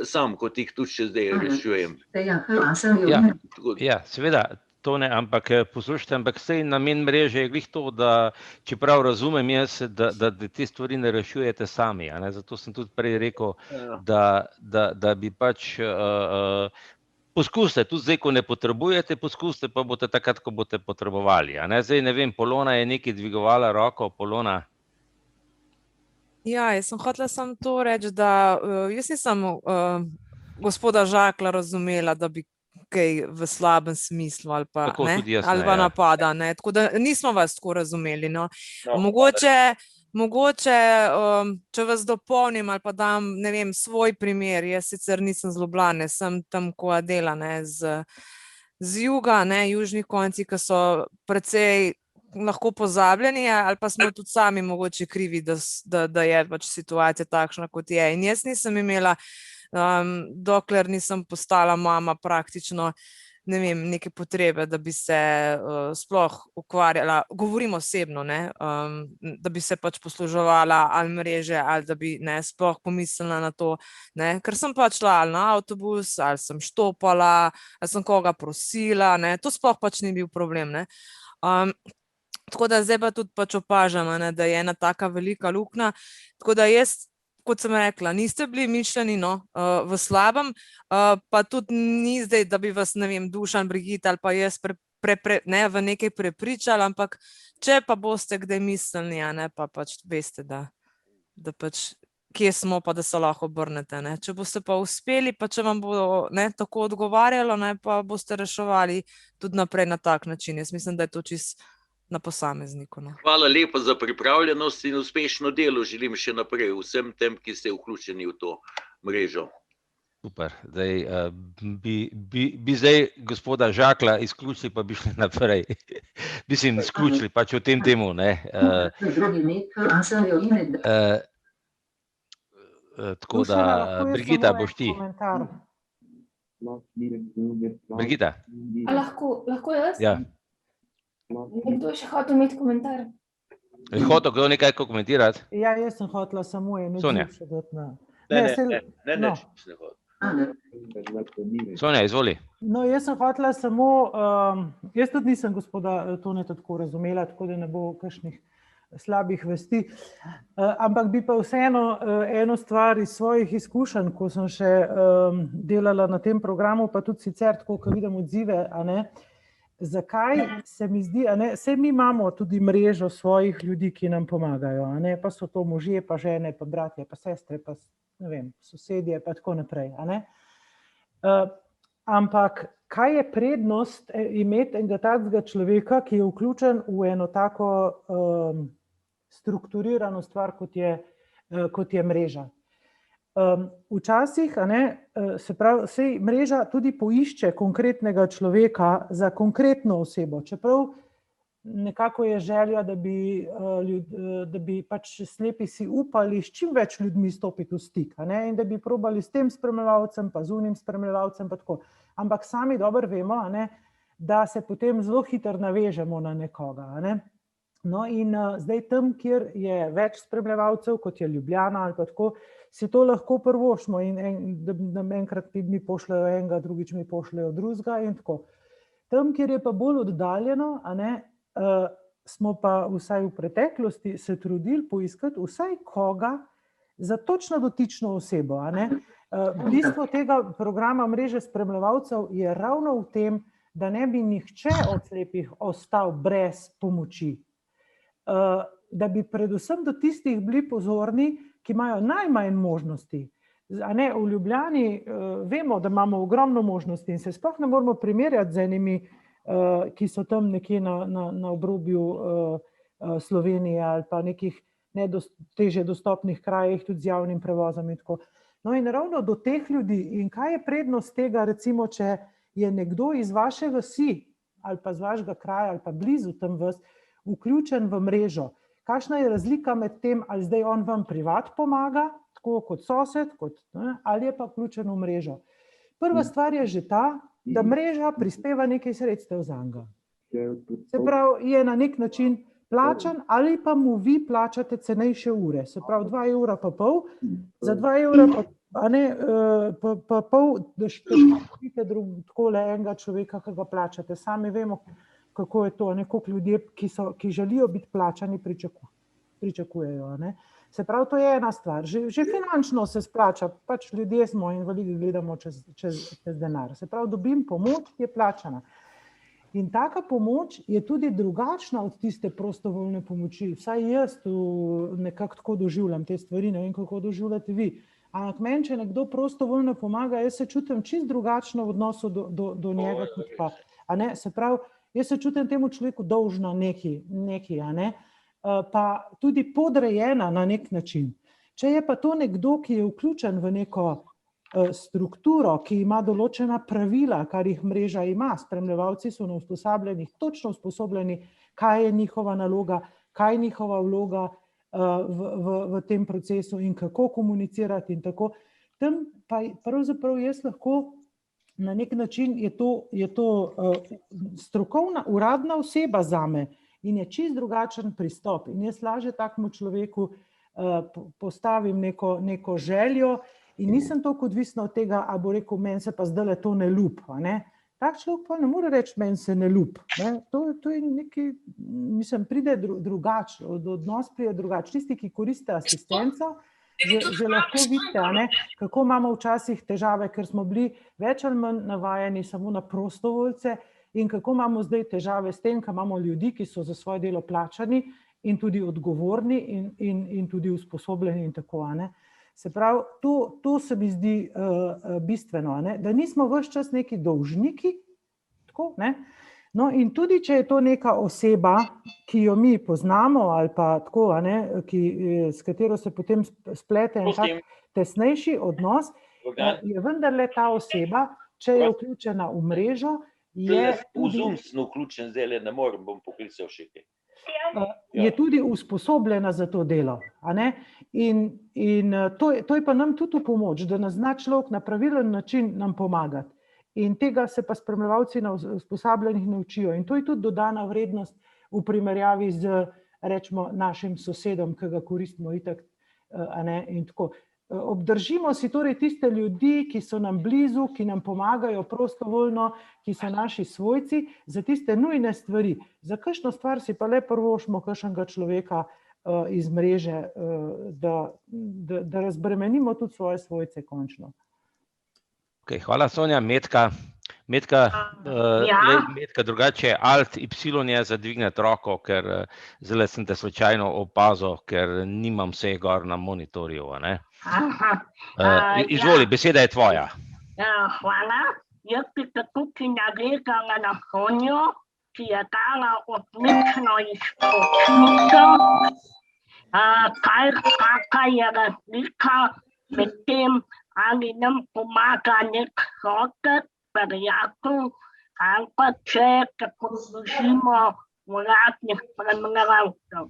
sam, kot jih tudi še zdaj rešujem. Ja, seveda, to ne, ampak poslušajte, ampak sej namen mreže je glih to, da čeprav razumem jaz, da te stvari ne rešujete sami, a ne? Zato sem tudi prej rekel, da bi pač poskusite, tudi zdaj, ko ne potrebujete, poskusite, pa boste takrat, ko boste potrebovali, a ne? Zdaj ne vem, Polona je nekaj dvigovala roko, Polona. Ja, jaz sem hotela samo to reči, da jaz nisem gospoda Žakla razumela, da bi kaj v slabem smislu ali pa, ali pa napada, ne, tako da nismo vas tako razumeli, no. Mogoče, če vas dopolnim ali pa dam, ne vem, svoj primer, jaz sicer nisem z Ljubljane, sem tam, ko dela, ne, z juga, ne, južnih konci, ki so precej lahko pozabljeni, ali pa smo tudi sami mogoče krivi, da je pač situacija takšna, kot je. In jaz nisem imela, dokler nisem postala mama, praktično, ne vem, neke potrebe, da bi se sploh ukvarjala, govorim osebno, ne, da bi se pač posluževala ali mreže, ali da bi, ne, sploh pomislila na to, ne, ker sem pač šla ali na avtobus, ali sem štopala, ali sem koga prosila, ne, to sploh pač ni bil problem, ne. Tako da zdaj pa tudi pač opažam, ne, da je ena taka velika luknja, tako da jaz, kot sem rekla, niste bili mišljeni, no, v slabem, pa tudi ni zdaj, da bi vas, ne vem, Dušan, Brigita ali pa jaz ne, v nekaj prepričali, ampak če pa boste kdaj mislili, ne, pa pač veste, da pač kje smo, pa da se lahko obrnete, ne. Če boste pa uspeli, pa če vam bo, ne, tako odgovarjalo, ne, pa boste reševali tudi naprej na tak način. Jaz mislim, da je to čisto na posamezniku. Hvala lepa za pripravljenost in uspešno delo želim še naprej vsem tem, ki ste vključeni v to mrežo. Super. Zdaj, bi zdaj gospoda Žakla izključili, pa bi šli naprej. Mislim, izključili pač v tem temu, ne. Tako da, Brigita, boš ti. Brigita. Lahko jaz? Ja. Nekdo je še hotel imeti komentar. Je hotel kdo nekaj komentirati? Ja, jaz sem hotela samo eno Sonja. še dati na... Ne. Sonja, izvoli. No, jaz sem hotela samo, jaz tudi nisem gospoda Toneta tako razumela, tako da ne bo kakšnih slabih vesti, ampak bi pa vseeno eno stvar iz svojih izkušenj, ko sem še delala na tem programu, pa tudi sicer tako, ko vidim odzive, a ne, zakaj se mi zdi, a ne, saj mi imamo tudi mrežo svojih ljudi, ki nam pomagajo, a ne, pa so to možje, pa žene, pa bratje, pa sestre, pa ne vem, sosedje, pa tako naprej, a ne. Ampak kaj je prednost imeti enega takega človeka, ki je vključen v eno tako strukturirano stvar, kot je mreža. Včasih, a ne, se pravi, sej mreža tudi poišče konkretnega človeka za konkretno osebo, čeprav nekako je želja, da bi pač slepi si upali s čim več ljudmi stopiti v stik, a ne, in da bi probali s tem spremljevalcem, pa z unim spremljevalcem, pa tako. Ampak sami dobro vemo, a ne, da se potem zelo hitro navežemo na nekoga, a ne. No, in zdaj tam, kjer je več spremljevalcev, kot je Ljubljana ali pa tako, si to lahko privoščimo in enkrat mi pošljajo enega, drugič mi pošljajo drugega in tako. Tam, kjer je pa bolj oddaljeno, a ne, smo pa vsaj v preteklosti se trudili poiskati vsaj koga za točno dotično osebo, a ne. Bistvo tega programa mreže spremljevalcev je ravno v tem, da ne bi nihče od slepih ostal brez pomoči. Da bi predvsem do tistih bili pozorni, ki imajo najmanj možnosti. A ne, v Ljubljani vemo, da imamo ogromno možnosti in se sploh ne moramo primerjati z enimi, ki so tam nekje na obrobju Slovenije ali pa nekih težje dostopnih krajih, tudi z javnim prevozom in tako. No in ravno do teh ljudi, in kaj je prednost tega, recimo, če je nekdo iz vaše vasi ali pa z vašega kraja ali pa blizu tam vas vključen v mrežo, kakšna je razlika med tem, ali zdaj on vam privat pomaga, tako kot sosed, ali je pa vključen v mrežo. Prva stvar je že ta, da mreža prispeva nekaj sredstev zanj. Se pravi, je na nek način plačan ali pa mu vi plačate cenejše ure. Se pravi, 2,5 €, za 2 € pa pol, da špite takole enega človeka, ki ga plačate. Sami vemo, kako je to, koliko ljudje, ki želijo biti plačani, pričakujejo. Se pravi, to je ena stvar. Že finančno se splača, pač ljudje smo invalidi, gledamo čez denar. Se pravi, dobim pomoč, ki je plačana. In taka pomoč je tudi drugačna od tiste prostovoljne pomoči. Vsaj jaz nekako tako doživljam te stvari, ne vem, kako doživljate vi. Ampak meni, če nekdo prostovoljno pomaga, jaz se čutim čisto drugačno v odnosu do njega kot pa. Se pravi, jaz se čutim temu človeku dolžna nekaj, pa tudi podrejena na nek način. Če je pa to nekdo, ki je vključen v neko strukturo, ki ima določena pravila, kar jih mreža ima, spremljevalci so usposobljeni, točno usposobljeni, kaj je njihova naloga, kaj je njihova vloga v tem procesu in kako komunicirati in tako. Tam pa pravzaprav jaz lahko na nek način je to strokovna, uradna oseba zame in je čisto drugačen pristop. In jaz lažje takemu človeku postavim neko željo in nisem toliko odvisna od tega, a bo rekel, meni se pa zdajle to ne ljubi. Tak človek pa ne more reči, meni se ne ljubi. To je nekaj, mislim, pride drugače, odnos pride drugače. Tisti, ki koriste asistenco, že lahko vidite, kako imamo včasih težave, ker smo bili več ali manj navajeni samo na prostovoljce in kako imamo zdaj težave s tem, ko imamo ljudi, ki so za svoje delo plačani in tudi odgovorni in tudi usposobljeni in tako. Se pravi, to se mi zdi bistveno, da nismo ves čas neki dolžniki, tako, no in tudi, če je to neka oseba, ki jo mi poznamo ali pa tako, s katero se potem splete en tak tesnejši odnos, je vendarle ta oseba, če je vključena v mrežo, je tudi usposobljena za to delo. In to je pa nam tudi v pomoč, da nas zna človek na pravilen način nam pomagati. In tega se pa spremljevalci na usposabljenih ne učijo. In to je tudi dodana vrednost v primerjavi z, rečemo, našim sosedom, ki ga koristimo itak, in tako. Obdržimo si torej tiste ljudi, ki so nam blizu, ki nam pomagajo prostovoljno, ki so naši svojci, za tiste nujne stvari. Za kakšno stvar si pa le privoščimo kakšnega človeka iz mreže, da razbremenimo tudi svoje svojce končno. Hvala, Sonja. Metka, drugače Alt Y je za dvigniti roko, ker zdaj sem te slučajno opazil, ker nimam vse gor na monitorju. Izvoli, beseda je tvoja. Hvala. Jaz bi se tukaj navezala na Sonjo, ki je dala odlično izpočnico, kakšna je razlika med tem, ali nam pomaga nek sosed, prijatelj, ali pa če poslušimo uradnih spremljevalcev.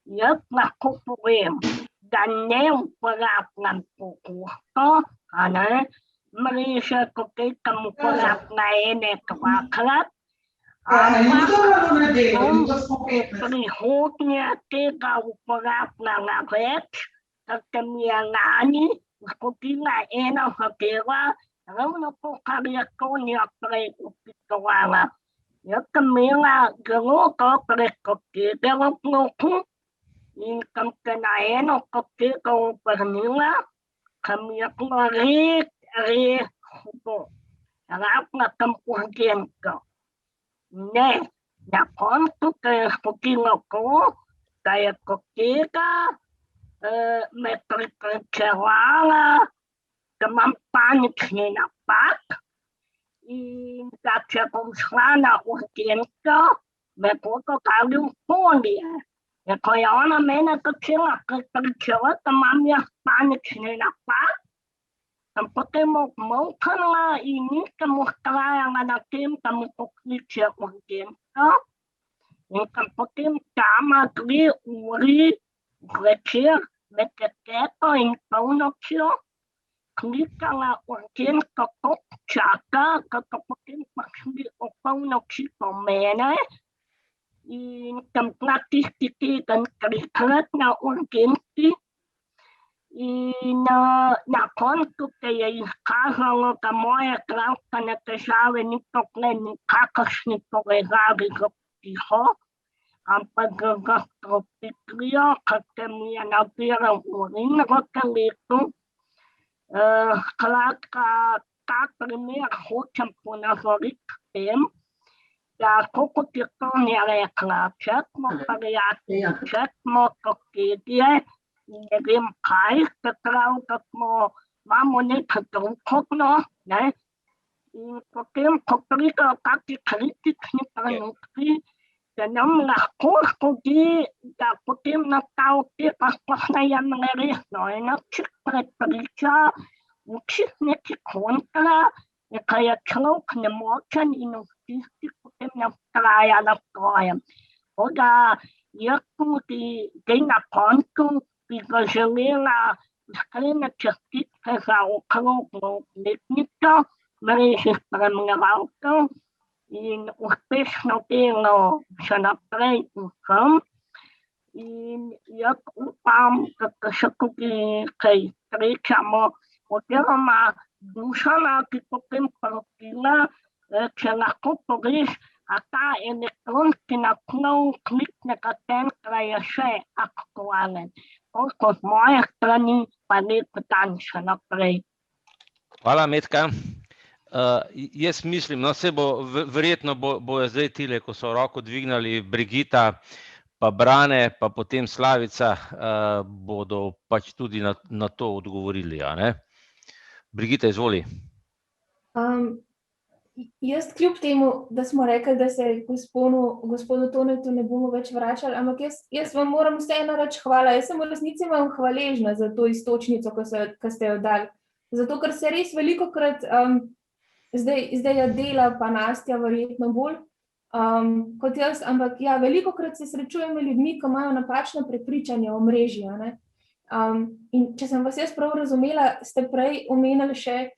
Jaz lahko povem, da ne uporabljam pogosto, mreže, ko tekam uporabljam 1-2-krat, ampak prihodnje tega uporabljala več, ker se mi je lani zgodila ena zadeva, ravno to, kar je Sonja prej opisovala. Jaz sem imela zelo dobre kolege v bloku in sem se na eno kolego obrnila, ker mi je bilo res hudo. Rabila sem urgento. Ne, na koncu se je zgodilo to, da je kolega me prepričevala, da imam panični napad in da če bom šla na urgenco, me bodo dali v polje. Ko je ona mene začela prepričevati, da imam jaz panični napad, sem potem obmolknila in nisem ustrajala na tem, da mi pokliče urgenco. In sem potem sama 2 uri zvečer med 10 in polnočjo klicala urgenco, koliko čaka, kako potem prišli o polnoči po mene. In sem bila tisti teden 3-krat na urgenci. In na koncu se je izkazalo, da moje zdravstvene težave niso bile nikakršni povezavi z psiho, ampak z gastropikrijo, ker se mi je nabiral urin v telesu. Skratka, ta primer hočem ponazoriti s tem, da kot je Sonja rekla, če smo prijatelji, če smo sosedje, ne vem kaj, se pravi, da imamo nekaj drugega, ne? In potem, ko pridejo taki kritični trenutki, se nam lahko zgodi, da potem na ta oseba sploh ne jemlje resno. In nas čisto prepriča, čisto neki kontra, nekaj je človek nemočen in v stiski potem ne vztraja na svojem. Tako da jaz tudi zdaj na koncu bi ga želela iskrene čestitke za okroglo obletnico mreži spremljevalcev in uspešno delo še naprej vsem. In jaz upam, da se še tudi kaj srečamo, oziroma Dušana, ki potem prosila, če lahko poveš, a ta elektronski naslov klicnega centra je še aktualen. Toliko z moje strani, pa lep dan še naprej. Hvala, Metka. Jaz mislim, no, se bo, verjetno bojo zdaj tile, ko so roko dvignali Brigita, pa Brane, pa potem Slavica, bodo pač tudi na to odgovorili, a ne? Brigita, izvoli. Jaz kljub temu, da smo rekli, da se gospodu Tonetu ne bomo več vračali, ampak jaz vam moram vseeno reči hvala. Jaz sem v resnici vam hvaležna za to iztočnico, ki ste jo dali. Zato, ker se res velikokrat, zdaj je Dela pa Nastja verjetno bolj kot jaz, ampak ja, velikokrat se srečujem med ljudmi, ki imajo napačno prepričanje o mreži, ne. In če sem vas jaz prav razumela, ste prej omenili še,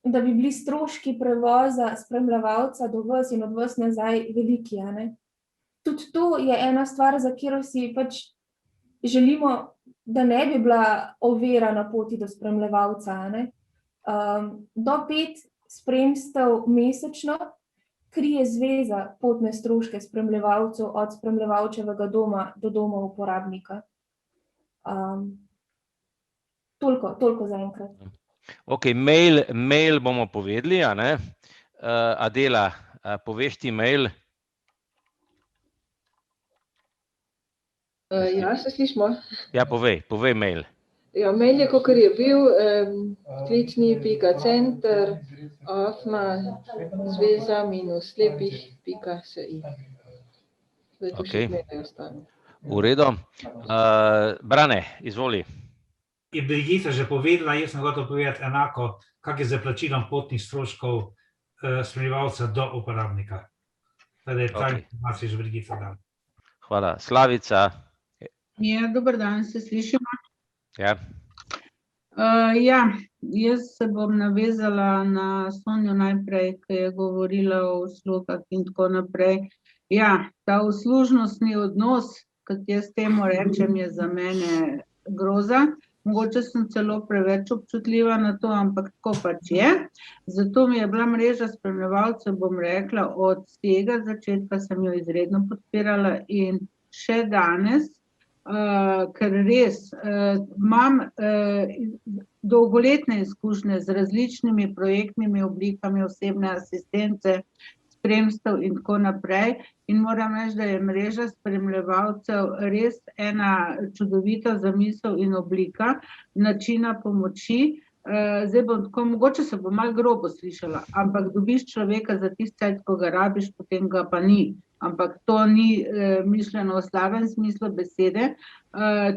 da bi bili stroški prevoza spremljevalca do vas in od vas nazaj veliki, a ne. Tudi to je ena stvar, za katero si pač želimo, da ne bi bila ovira na poti do spremljevalca, a ne. Do 5 spremstev mesečno krije zveza potne stroške spremljevalcev od spremljevalčevega doma do doma uporabnika. Toliko za enkrat. Ok, mail bomo povedali, a ne? Adela, poveš ti mail? Ja, se slišimo? Ja, povej mail. Ja, mail je, kakor je bil, klicni.center zveza-slepih.si. Ok, v redu. Brane, izvoli. Je Brigita že povedala, jaz sem hotel povedati enako, kak je za plačilom potnih stroškov spremljevalca do uporabnika. Teda je ta informacija že Brigita dala. Hvala. Slavica. Ja, dober dan, se slišimo? Ja. Ja, jaz se bom navezala na Sonjo najprej, ki je govorila o uslugah in tako naprej. Ja, ta uslužnostni odnos, kot jaz temu rečem, je za mene groza. Mogoče sem celo preveč občutljiva na to, ampak tako pač je. Zato mi je bila mreža spremljevalcev, bom rekla, od vsega začetka sem jo izredno podpirala in še danes, ker res imam dolgoletne izkušnje z različnimi projektnimi oblikami osebne asistence, spremstev in tako naprej. in moram reči, da je mreža spremljevalcev res ena čudovita zamisel in oblika načina pomoči. Zdaj bom tako, mogoče se bo malo grobo slišala, ampak dobiš človeka za tisti cajt, ko ga rabiš, potem ga pa ni. Ampak to ni mišljeno v slabem smislu besede.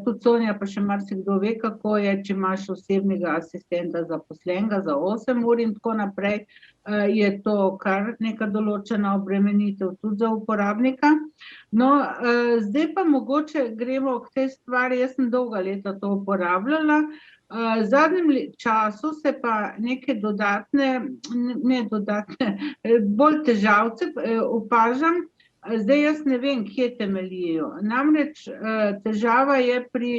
Tudi Sonja pa še marsikdo ve, kako je, če imaš osebnega asistenta zaposlenega za 8 ur in tako naprej, je to kar neka določena obremenitev tudi za uporabnika. No, zdaj pa mogoče gremo k tej stvari, jaz sem dolga leta to uporabljala. V zadnjem času se pa neke bolj težavce opažam. Zdaj jaz ne vem, kje temeljijo. Namreč težava je pri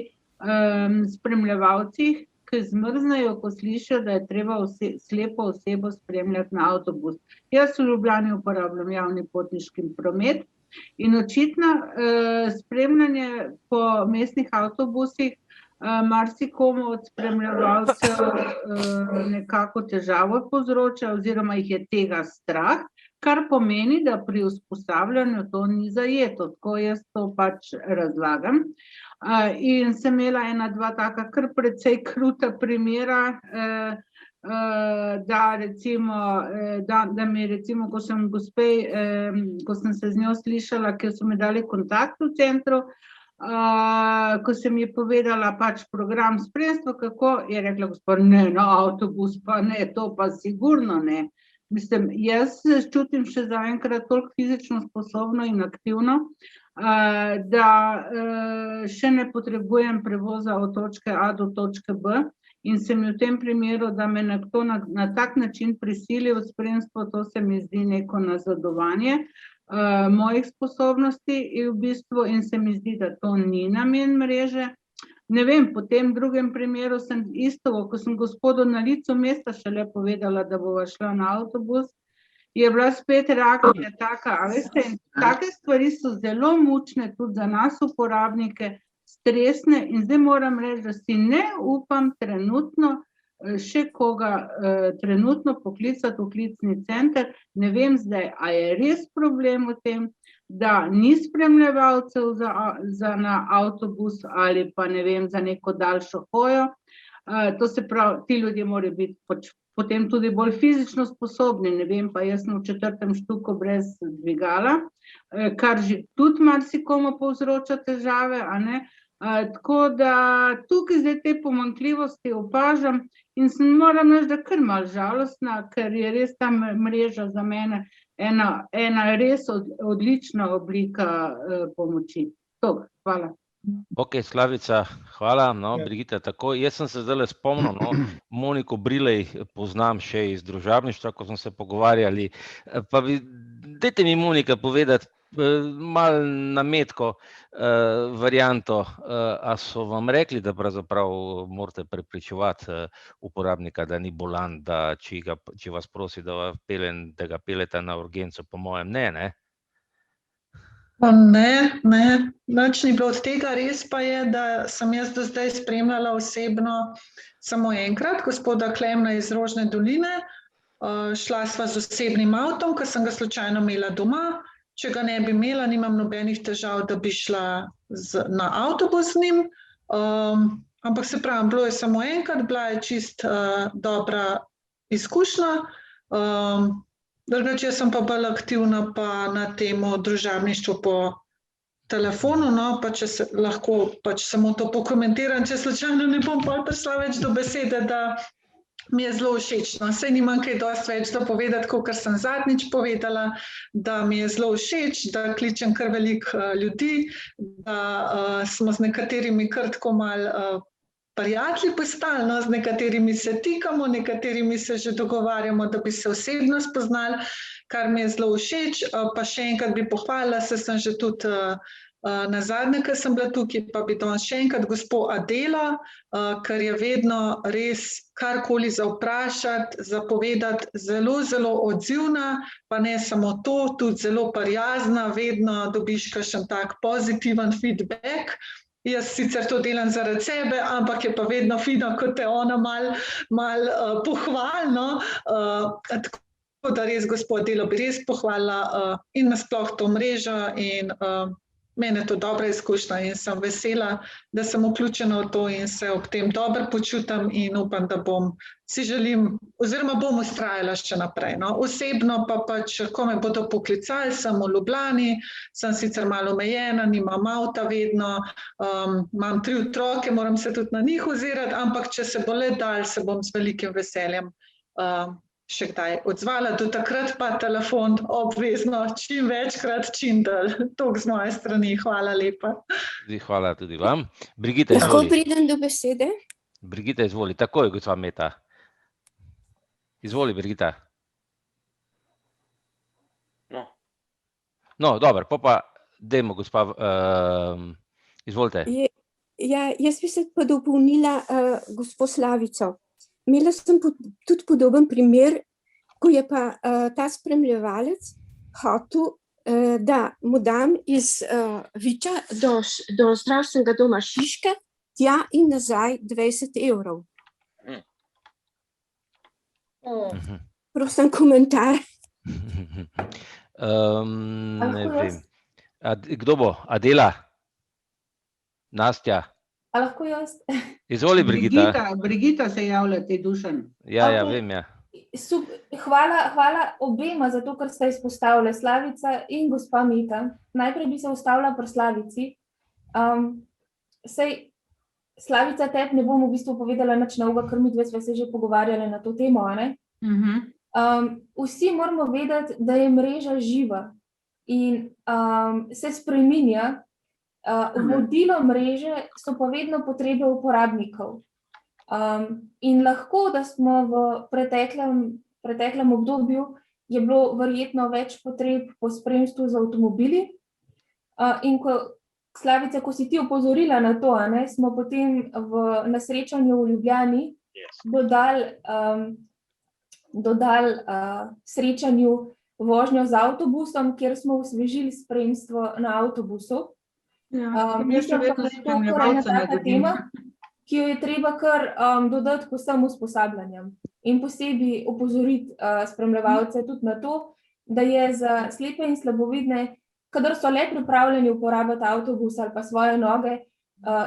spremljevalcih, ki zmrznejo, ko slišijo, da je treba slepo osebo spremljati na avtobus. Jaz v Ljubljani uporabljam javni potniški promet in očitno spremljanje po mestnih avtobusih marsikomu od spremljevalcev nekako težavo povzroča oziroma jih je tega strah, kar pomeni, da pri usposabljanju to ni zajeto, tako jaz to pač razlagam. In sem imela 1-2 taka kar precej kruta primera, da mi recimo, ko sem se z njo slišala, ker so mi dali kontakt v centru, ko sem ji povedala pač program spremstva, kako je rekla gospod, ne, na avtobus pa ne, to pa sigurno ne. Mislim, jaz se čutim še zaenkrat toliko fizično sposobno in aktivno, da še ne potrebujem prevoza od točke A do točke B in se mi v tem primeru, da me nekdo na tak način prisili v spremstvo, to se mi zdi neko nazadovanje mojih sposobnosti in v bistvu in se mi zdi, da to ni namen mreže. Ne vem, po tem drugem primeru sem isto, ko sem gospodu na licu mesta šele povedala, da bova šla na avtobus, je bila spet reakcija taka, a veste, take stvari so zelo mučne tudi za nas uporabnike, stresne in zdaj moram reči, da si ne upam trenutno še koga trenutno poklicati v klicni center, ne vem zdaj, a je res problem v tem, da ni spremljevalcev za na avtobus ali pa ne vem, za neko daljšo hojo. To se pravi, ti ljudje morajo biti potem tudi bolj fizično sposobni, ne vem, pa jaz sem v 4. štuku brez dvigala, kar že tudi marsikomu povzroča težave, a ne. Tako da tukaj zdaj te pomanjkljivosti opažam in moram reči, da kar malo žalostna, ker je res ta mreža za mene ena res odlična oblika pomoči. To, hvala. Ok, Slavica, hvala. No, Brigita, tako. Jaz sem se zdaj spomnil, no, Moniko Brilej poznam še iz družabništva, ko smo se pogovarjali. Pa dajte mi, Monika, povedati malo nametko varianto, a so vam rekli, da pravzaprav morate prepričevati uporabnika, da ni bolan, da če vas prosi, da ga peljete na urgenco, po mojem ne? Ne, nič ni bilo od tega, res pa je, da sem jaz do zdaj spremljala osebno samo enkrat, gospoda Klemna iz Rožne doline, šla sva z osebnim avtom, ker sem ga slučajno imela doma, če ga ne bi imela, nimam nobenih težav, da bi šla na avtobus z njim, ampak se pravim, bilo je samo enkrat, bila je čist dobra izkušnja, drugače jaz sem pa bolj aktivna pa na temo družabništvo po telefonu, no, pa če se lahko pač samo to pokomentiram, če slučajno ne bom pa prišla več do besede, da mi je zelo všečno. Saj nimam kaj dosti več da povedati, kakor sem zadnjič povedala, da mi je zelo všeč, da kličem kar veliko ljudi, da smo z nekaterimi kar tako malo prijatelji postali, no, z nekaterimi se tikamo, nekaterimi se že dogovarjamo, da bi se osebno spoznali, kar mi je zelo všeč. Pa še enkrat bi pohvalila, saj sem že tudi nazadnje, ker sem bila tukaj, pa bi danes še enkrat gospo Adela, ker je vedno res karkoli za vprašati, za povedati, zelo, zelo odzivna, pa ne samo to, tudi zelo prijazna, vedno dobiš kakšen tak pozitiven feedback. Jaz sicer to delam zaradi sebe, ampak je pa vedno fino, ko te ona malo pohvali, no. da res gospod delo bi res pohvalila in nasploh to mrežo in meni je to dobra izkušnja in sem vesela, da sem vključena v to in se ob tem dobro počutim in upam, da si želim oziroma bom vztrajala še naprej. No. Osebno pa pač, ko me bodo poklicali, sem v Ljubljani, sem sicer malo omejena, nimam avta vedno, imam 3 otroke, moram se tudi na njih ozirati, ampak če se bo le dal, se bom z velikim veseljem še kdaj odzvala. Do takrat pa telefon obvezno, čim večkrat, čim dalj. Toliko z moje strani. Hvala lepa. Hvala tudi vam. Brigita, Lahko izvoli. pridem do besede? Brigita, izvoli. Takoj, gospa Meta. Izvoli, Brigita. No, dobro, pa dajmo, gospa, izvolite. Ja, jaz bi se pa dopolnila gospod Slavico. Imela sem tudi podoben primer, ko je pa ta spremljevalec hotel, da mu dam iz Viča do zdravstvenega doma Šiške, tja in nazaj 20 evrov. Prosim komentar. Ne vem. Kdo bo? Adela? Nastja? A lahko jaz? Izvoli, Brigita. Brigita se javlja, te Dušan. Ja, vem, ja. Hvala obema za to, kar ste izpostavili, Slavica in gospa Meta. Najprej bi se ustavila pri Slavici. Sej, Slavica, tebi ne bom v bistvu povedala nič novega, ker midve sva se že pogovarjali na to temo, a ne? Vsi moramo vedeti, da je mreža živa in se spreminja. Vodilo mreže so pa vedno potrebe uporabnikov. In lahko, da smo v preteklem obdobju, je bilo verjetno več potreb po spremstvu z avtomobili. In Slavica, ko si ti opozorila na to, smo potem na srečanju v Ljubljani dodali srečanju vožnjo z avtobusom, kjer smo osvežili spremstvo na avtobusu. Mislim, da je to ena taka tema, ki jo je treba kar dodati k vsem usposabljanjem in posebej opozoriti spremljevalce tudi na to, da je za slepe in slabovidne, kadar so le pripravljeni uporabiti avtobus ali pa svoje noge,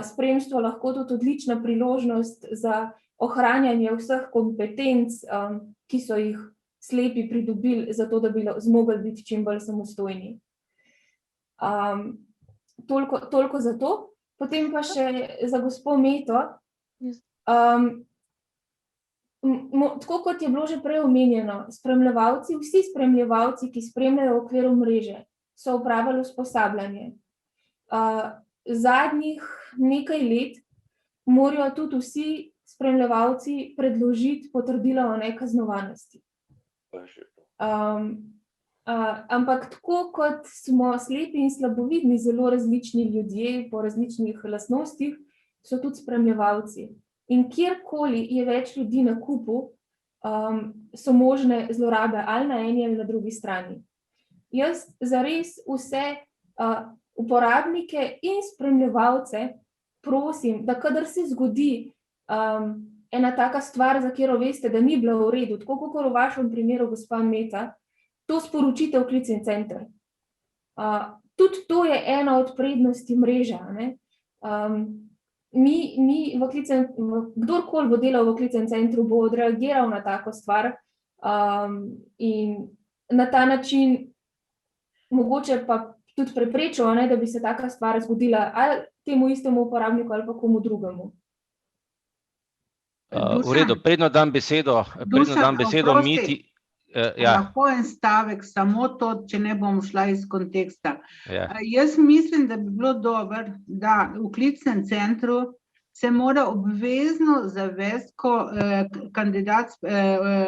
spremstvo lahko tudi odlična priložnost za ohranjanje vseh kompetenc, ki so jih slepi pridobili, zato da bi zmogli biti čim bolj samostojni. Toliko za to. Potem pa še za gospo Meto. Tako kot je bilo že prej omenjeno, vsi spremljevalci, ki spremljajo v okviru mreže, so opravili usposabljanje. Zadnjih nekaj let morajo tudi vsi spremljevalci predložiti potrdilo o nekaznovanosti. Ampak tako kot smo slepi in slabovidni zelo različni ljudje po različnih lastnostih, so tudi spremljevalci. In kjerkoli je več ljudi na kupu, so možne zlorabe ali na eni ali na drugi strani. Jaz zares vse uporabnike in spremljevalce prosim, da kadar se zgodi ena taka stvar, za katero veste, da ni bila v redu, tako kot v vašem primeru, gospa Meta, to sporočite v klicni center. Tudi to je ena od prednosti mreža. Kdorkoli bo delal v klicnem centru, bo odreagiral na tako stvar in na ta način mogoče pa tudi preprečil, da bi se taka stvar zgodila ali temu istemu uporabniku ali pa komu drugemu. V redu, predno dam besedo Miti. Lahko en stavek, samo to, če ne bom šla iz konteksta. Jaz mislim, da bi bilo dobro, da v klicnem centru se mora obvezno zavesti, ko kandidat,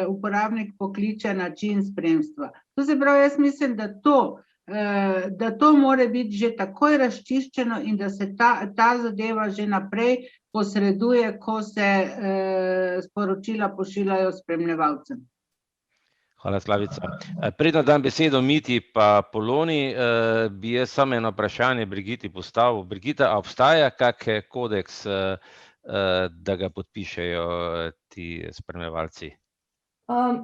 uporabnik pokliče način spremstva. To se pravi, jaz mislim, da to mora biti že takoj razčiščeno in da se ta zadeva že naprej posreduje, ko se sporočila pošiljajo spremljevalcem. Hvala, Slavica. Predno dam besedo Miti pa Poloni, bi jaz samo eno vprašanje Brigiti postavil. Brigita, a obstaja kak kodeks, da ga podpišejo ti spremljevalci?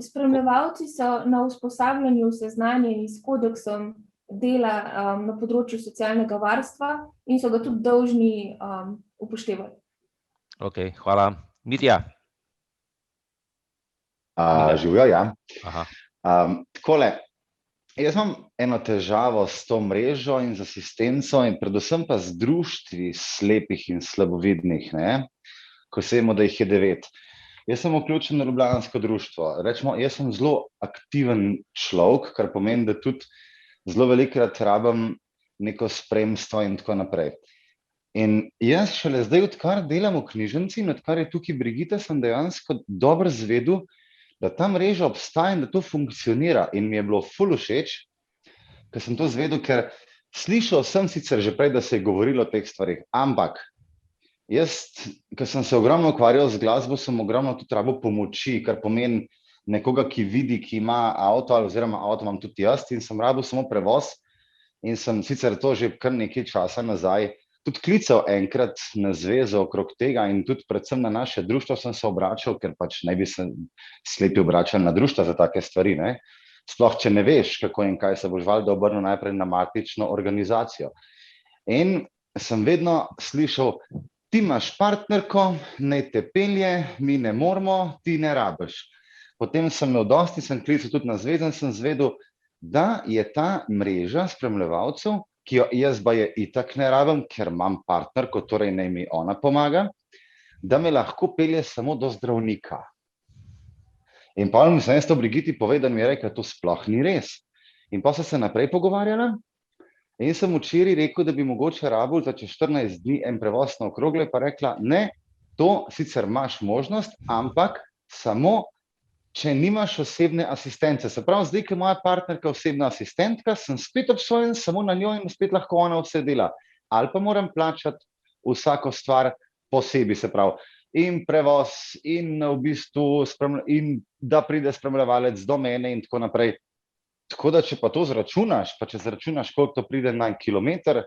Spremljevalci so na usposabljanju seznanjeni s kodeksom dela na področju socialnega varstva in so ga tudi dolžni upoštevati. Ok, hvala. Mitja? Živjo, ja. Aha. Takole, jaz imam eno težavo s to mrežo in z asistenco in predvsem pa z društvi slepih in slabovidnih, ne? Ko vemo, da jih je 9. Jaz sem vključen v ljubljansko društvo. Rečemo, jaz sem zelo aktiven človek, kar pomeni, da tudi zelo velikokrat rabim neko spremstvo in tako naprej. In jaz šele zdaj, odkar delam v knjižnici in odkar je tukaj Brigita, sem dejansko dobro zvedel, da ta mreža obstaja in da to funkcionira. In mi je bilo ful všeč, ker sem to zvedel, ker slišal sem sicer že prej, da se je govorilo o teh stvarih, ampak jaz, ker sem se ogromno ukvarjal z glasbo, sem ogromno tudi rabil pomoči, kar pomeni nekoga, ki vidi, ki ima avto, oziroma avto imam tudi jaz in sem rabil samo prevoz in sem sicer to že kar nekaj časa nazaj tudi klical enkrat na zvezo okrog tega in tudi predvsem na naše društvo sem se obračal, ker pač naj bi se slepi obračali na društva za take stvari, ne? Sploh, če ne veš, kako in kaj, se boš valjda obrnil najprej na matično organizacijo. In sem vedno slišal, ti imaš partnerko, naj te pelje, mi ne moramo, ti ne rabiš. Potem sem imel dosti, sem klical tudi na zvezo in sem zvedel, da je ta mreža spremljevalcev, ki jo jaz baje itak ne rabim, ker imam partnerko, torej naj mi ona pomaga, da me lahko pelje samo do zdravnika. In pa sem jaz to Brigiti povedal, mi je rekel, to sploh ni res. In pa so se naprej pogovarjala in sem včeraj rekel, da bi mogoče rabil za čez 14 dni en prevoz na okrogle, pa rekla, ne, to sicer imaš možnost, ampak samo če nimaš osebne asistence. Se pravi, zdaj, ko je moja partnerka osebna asistentka, sem spet obsojen samo na njo in spet lahko ona vse dela. Ali pa moram plačati vsako stvar posebej, se pravi, in prevoz, in v bistvu in da pride spremljevalec do mene in tako naprej. Tako da, če pa to zračunaš, pa če zračunaš, koliko to pride na kilometer,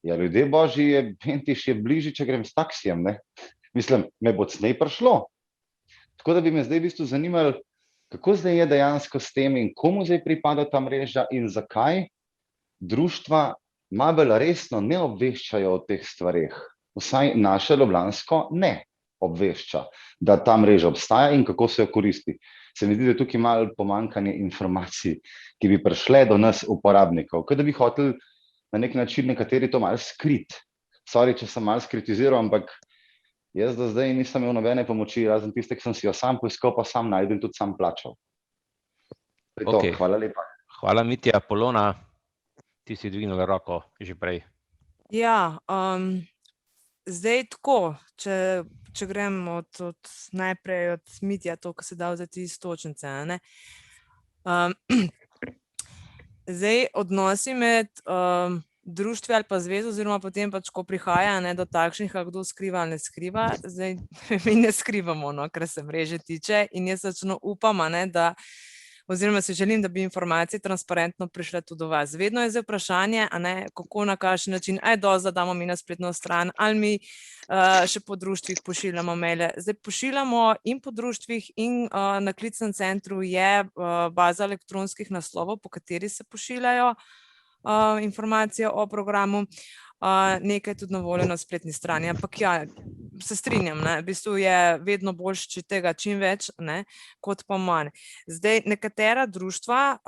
ja, ljudje božji, je bližje, če grem s taksijem, ne? Mislim, me bo cnej prišlo. Tako da bi me zdaj v bistvu zanimalo, kako zdaj je dejansko s tem in komu zdaj pripada ta mreža in zakaj društva malo bolj resno ne obveščajo o teh stvareh. Vsaj naše ljubljansko ne obvešča, da ta mreža obstaja in kako se jo koristi. Se mi zdi, da je tukaj malo pomanjkanje informacij, ki bi prišle do nas uporabnikov, kot da bi hoteli na nek način nekateri to malo skrit. Sorry, če sem malo skritiziral, ampak jaz do zdaj nisem imel nobene pomoči, razen tiste, ki sem si jo sam poiskal, pa sam najdel in tudi sam plačal. Okay. Hvala lepa. Hvala, Mitja. Polona, ti si dvignila roko že prej. Ja, zdaj tako, če grem najprej od Mitja, to, ko se da vzeti istočnice, ne? Zdaj, odnosi med društvi ali pa zvezo, oziroma potem pač, ko prihaja do takšnih, kdo skriva ali ne skriva, zdaj mi ne skrivamo, no, kar se mreže tiče, in jaz upam, da, oziroma si želim, da bi informacije transparentno prišle tudi do vas. Vedno je zdaj vprašanje, kako, na kakšen način, da damo mi na spletno stran, ali mi še po društvih pošiljamo maile. Zdaj pošiljamo in po društvih in na klicnem centru je baza elektronskih naslovov, po kateri se pošiljajo informacije o programu, nekaj tudi na voljo na spletni strani, ampak ja, se strinjam, v bistvu je vedno boljše, če tega čim več, kot pa manj. Zdaj, nekatera društva,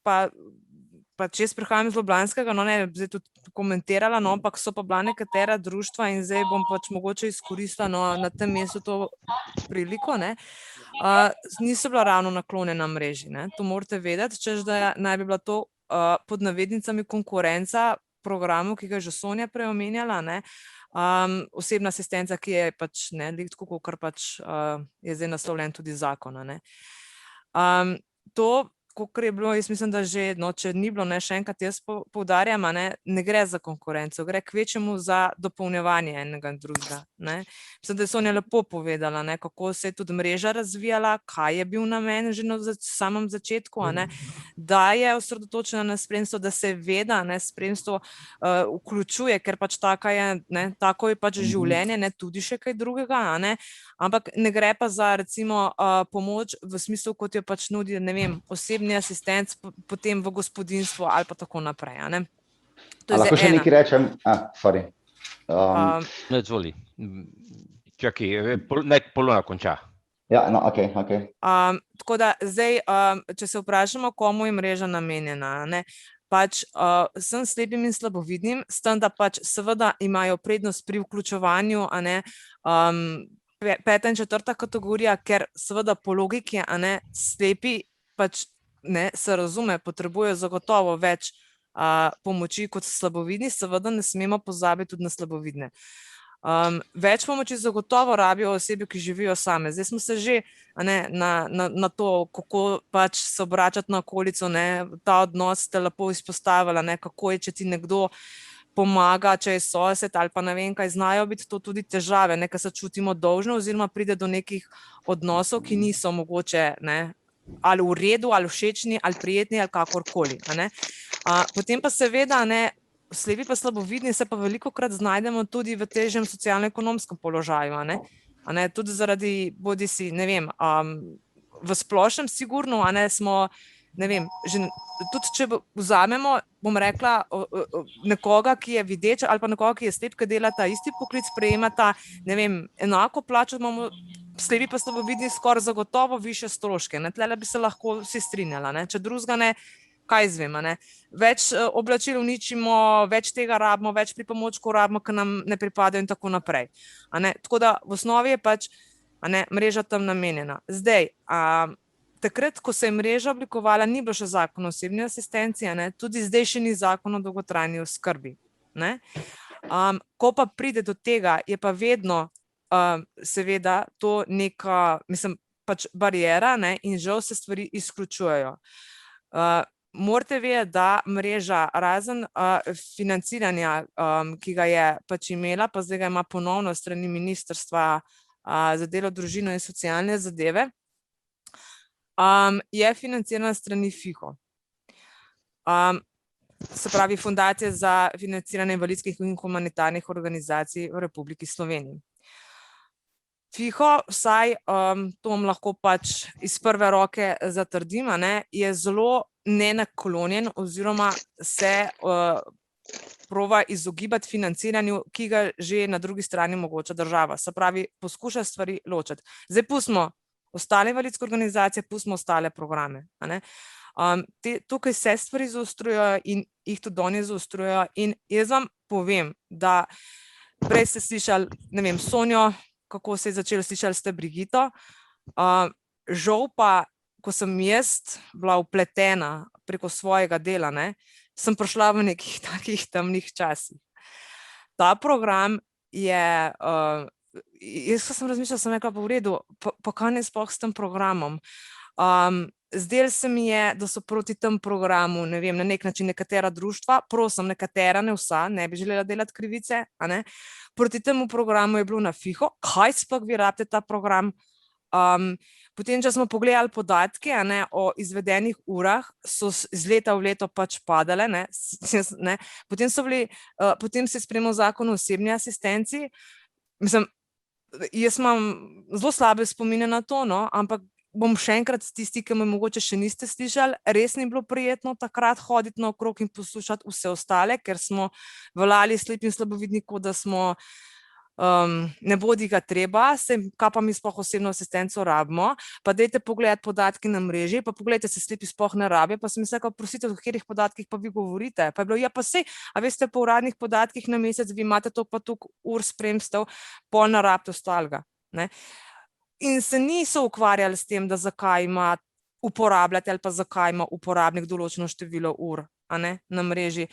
pa če jaz prihajam iz Ljubljanskega, zdaj tudi komentirala, ampak so pa bila nekatera društva in zdaj bom pač mogoče izkoristila na tem mestu to priliko, niso bila ravno naklonjena mreži, to morate vedeti, češ da naj bi bila to pod navednicami konkurenca programu, ki ga je že Sonja prej omenjala, osebna asistenca, ki je pač tako, kar pač je zdaj naslovljen tudi zakon. To kot je bilo, jaz mislim, da že, no, če ni bilo, ne, še enkrat jaz poudarjam, ne gre za konkurenco, gre kvečemu za dopolnjevanje enega in drugega, ne. Mislim, da je Sonja lepo povedala, ne, kako se je tudi mreža razvijala, kaj je bil namen že na samem začetku, ne, da je osredotočena na spremstvo, da se veda, ne, spremstvo vključuje, ker pač taka je, ne, tako je pač življenje, ne, tudi še kaj drugega, ne, ampak ne gre pa za recimo pomoč v smislu, kot jo pač nudi, ne vem, osebni asistent potem v gospodinstvu ali pa tako naprej, ne. Lahko še nekaj rečem? Sorry. Ne, zvoli. Čakaj, nek Polona konča. Ja, no, okej. Tako da zdaj, če se vprašamo, komu je mreža namenjena, ne, pač vsem slepim in slabovidnim, s tem, da pač seveda imajo prednost pri vključevanju, a ne, 5. in 4. kategorija, ker seveda po logiki, a ne, slepi pač, ne, se razume, potrebujejo zagotovo več pomoči kot slabovidni, seveda ne smemo pozabiti tudi na slabovidne. Več pomoči zagotovo rabijo osebe, ki živijo same. Zdaj smo se že, a ne, na to, kako pač se obračati na okolico, ne, ta odnos ste lepo izpostavili, ne, kako je, če ti nekdo pomaga, če je sosed ali pa ne vem kaj, znajo biti to tudi težave, ne, ker se čutimo dolžni oziroma pride do nekih odnosov, ki niso mogoče, ne, ali v redu, ali všečni, ali prijetni, ali kakorkoli, a ne. Potem pa seveda, ne, slepi pa slabovidni se pa velikokrat znajdemo tudi v težjem socialno-ekonomskem položaju, a ne, tudi zaradi bodisi, ne vem, v splošnem sigurno, a ne, smo, ne vem, že tudi če vzamemo, bom rekla, nekoga, ki je videč ali pa nekoga, ki je slep, ki dela ta isti poklic, prejemata, ne vem, enako plačo, imamo slepi pa slabovidni skoraj zagotovo višje stroške, ne, tlele bi se lahko vsi strinjala, ne, če drugega ne, kaj izvem, a ne, več oblačil uničimo, več tega rabimo, več pripomočkov rabimo, ki nam ne pripadajo in tako naprej, a ne, tako da v osnovi je pač, a ne, mreža tam namenjena. Zdaj, takrat, ko se je mreža oblikovala, ni bilo še zakon o osebni asistenci, a ne, tudi zdaj še ni zakon o dolgotrajni oskrbi, ne. Ko pa pride do tega, je pa vedno seveda to neka, mislim, pač bariera, ne, in žal se stvari izključujejo. Morate vedeti, da mreža razen financiranja, ki ga je pač imela, pa zdaj ga ima ponovno s strani Ministrstva za delo, družino in socialne zadeve, je financirana s strani FIHO. Se pravi Fundacije za financiranje invalidskih in humanitarnih organizacij v Republiki Sloveniji. FIHO, vsaj to vam lahko pač iz prve roke zatrdim, a ne, je zelo nenaklonjen oziroma se proba izogibati financiranju, ki ga že na drugi strani omogoča država. Se pravi, poskuša stvari ločiti. Zdaj pustimo ostale invalidske organizacije, pustimo ostale programe, a ne. Tukaj se stvari zaostrujejo in jih tudi oni zaostrujejo in jaz vam povem, da prej ste slišali, ne vem, Sonjo, kako se je začelo, slišali ste Brigito, žal pa, ko sem jaz bila vpletena preko svojega dela, ne, sem prišla v nekih takih temnih časih. Ta program je, jaz sem razmišljala, sem rekla, pa v redu, pa kaj ne sploh s tem programom. Zdelo se mi je, da so proti tem programu, ne vem, na nek način nekatera društva, prosim, nekatera, ne vsa, ne bi želela delati krivice, a ne, proti temu programu je bilo na FIHO, kaj sploh vi rabite ta program. Potem, če smo pogledali podatke, a ne, o izvedenih urah, so iz leta v leto pač padale, ne, potem so bili, potem se je sprejemal zakon o osebni asistenci, mislim, jaz imam zelo slabe spomine na to, no, ampak bom še enkrat tisti, ki me mogoče še niste slišali, res ni bilo prijetno takrat hoditi naokrog in poslušati vse ostale, ker smo veljali slepim in slabovidnim, kot da smo ne bodi ga treba, kaj pa mi sploh osebno asistenco rabimo, pa dajte pogledati podatke na mreži, pa pogledajte, se slepi sploh ne rabijo, pa sem mislila, prosite, o katerih podatkih pa vi govorite, pa je bilo, ja pa sej, a veste, po uradnih podatkih na mesec vi imate to pa toliko ur spremstev, pol ne rabite ostalega, ne. In se niso ukvarjali s tem, da zakaj ima uporabljati ali pa zakaj ima uporabnik določeno število ur, a ne, na mreži.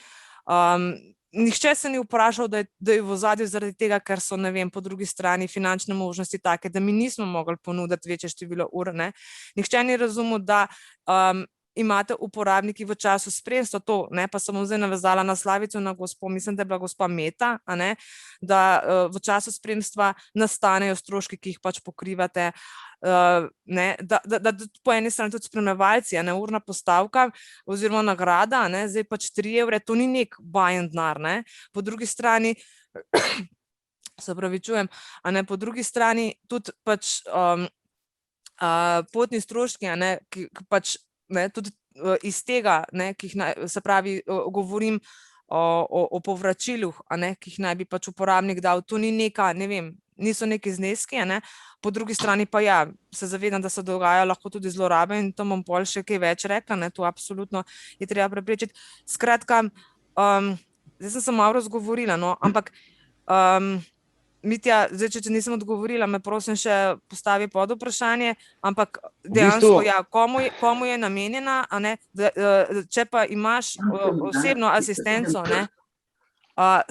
Nihče se ni vprašal, da je v ozadju zaradi tega, ker so, ne vem, po drugi strani finančne možnosti take, da mi nismo mogli ponuditi večje število ur, ne. Nihče ni razumel, da imate uporabniki v času spremstva to, ne, pa sem zdaj navezala na Slavico, na gospo, mislim, da je bila gospa Meta, a ne, da v času spremstva nastanejo stroški, ki jih pač pokrivate, ne, da po eni strani tudi spremljevalci, a ne, urna postavka oziroma nagrada, a ne, zdaj pač 3 evre, to ni nek bajen denar, ne, po drugi strani, se opravičujem, a ne, po drugi strani tudi pač potni stroški, a ne, ki pač, ne, tudi iz tega, ne, ki jih se pravi, govorim o povračilih, a ne, ki jih naj bi pač uporabnik dal, to ni neka, ne vem, niso neki zneski, a ne, po drugi strani pa ja, se zavedam, da se dogajajo lahko tudi zlorabe in to bom pol še kaj več rekla, ne, to absolutno je treba preprečiti. Skratka, zdaj sem se malo razgovorila, no, ampak Mitja, zdaj, če nisem odgovorila, me prosim še postavi pod vprašanje, ampak dejansko, ja, komu je namenjena, a ne, če pa imaš osebno asistenco, ne,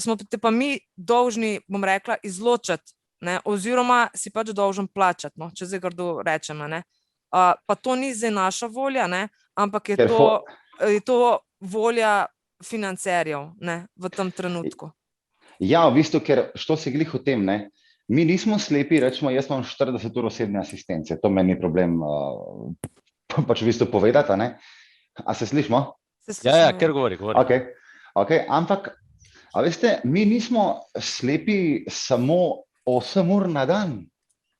smo te pa mi dolžni, bom rekla, izločiti, ne, oziroma si pač dolžen plačati, no, če zdaj grdo rečem, ne. Pa to ni zdaj naša volja, ne, ampak je to volja financerjev, ne, v tem trenutku. Ja, v bistvu, ker što si glih o tem, ne? Mi nismo slepi, rečemo, jaz imam 40 ur osebne asistence, to meni ni problem pač v bistvu povedati, ne? A se slišimo? Ja, ker govori. Ok, ampak, a veste, mi nismo slepi samo 8 ur na dan,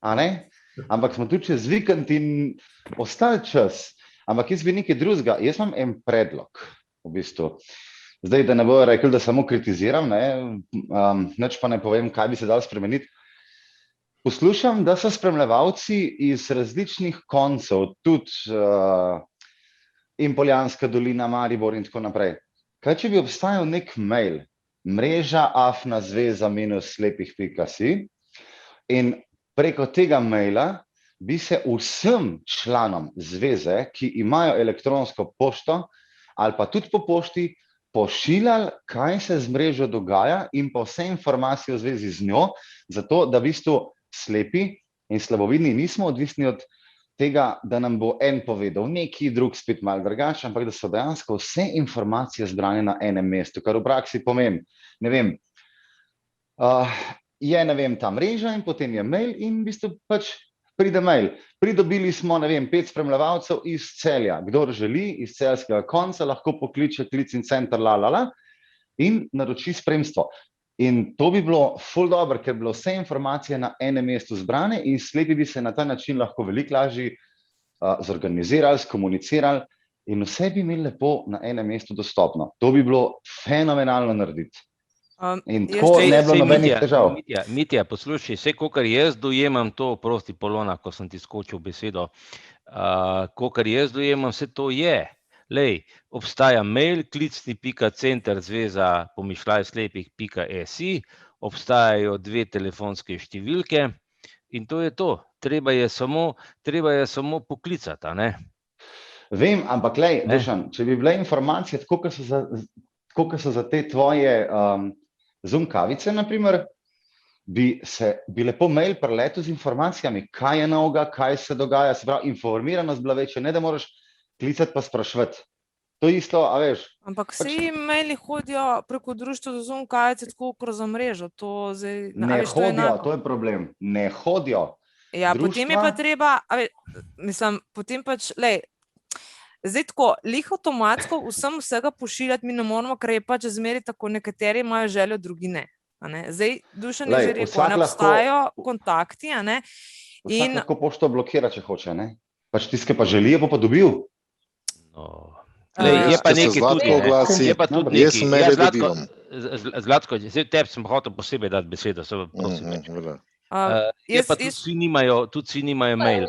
a ne? Ampak smo tudi čez vikend in ostali čas, ampak jaz bi nekaj drugega, jaz imam en predlog, v bistvu. Zdaj, da ne bojo rekli, da samo kritiziram, nič pa ne povem, kaj bi se dalo spremeniti. Poslušam, da so spremljevalci iz različnih koncev, tudi in Poljanska dolina, Maribor in tako naprej. Kaj, če bi obstajal nek mail, mreža@zveza-slepih.si in preko tega maila bi se vsem članom zveze, ki imajo elektronsko pošto ali pa tudi po pošti, pošiljali, kaj se z mrežo dogaja in pa vse informacije v zvezi z njo, zato da v bistvu slepi in slabovidni nismo odvisni od tega, da nam bo en povedal neki, drug spet malo drugače, ampak da so dejansko vse informacije zbrane na enem mestu, kar v praksi pomeni, ne vem, ta mreža in potem je mail in v bistvu pač pride mail. Pridobili smo, ne vem, 5 spremljevalcev iz Celja. Kdor želi iz celjskega konca, lahko pokliče klicni center in naroči spremstvo. In to bi bilo ful dobro, ker bi bilo vse informacije na enem mestu zbrane in slepi bi se na ta način lahko veliko lažje zorganizirali, skomunicirali in vse bi imeli lepo na enem mestu dostopno. To bi bilo fenomenalno narediti. In tako ne bi bilo nobenih težav. Mitja, poslušaj, vse, kakor jaz dojemam to, prosti Polona, ko sem ti skočil besedo, kakor jaz dojemam, vse to je. Lej, obstaja mail, klicni.center.zveza-slepih.si, obstajajo 2 telefonske številke in to je to. Treba je samo poklicati, a ne? Vem, ampak lej, Dušan, če bi bile informacije, tako kot so za te tvoje Zoom kavice, naprimer, bi lepo mail preletel z informacijami, kaj je novega, kaj se dogaja, se pravi, informiranost bila večja, ne da moraš klicati pa spraševati. To isto, a veš. Ampak vsi maili hodijo preko društva za Zoom kavice tako kot za mrežo. Ne hodijo, to je problem. Ne hodijo. Ja, potem je pa treba, mislim, potem pač, lej, zdaj tako, lih avtomatsko vsem vsega pošiljati mi ne moramo, ker je pač zmeri tako, nekateri imajo željo, drugi ne. Zdaj, Dušan je že rekel, ne obstajajo kontakti, a ne. Vsak lahko pošto blokira, če hoče, ne. Pač tiske pa želijo, pa dobil. Je pa nekaj tudi, jaz maile dobivam. Zlatko, zdaj tebi sem hotel posebej dati besedo, se prosim več. Pa tudi vsi nimajo mail.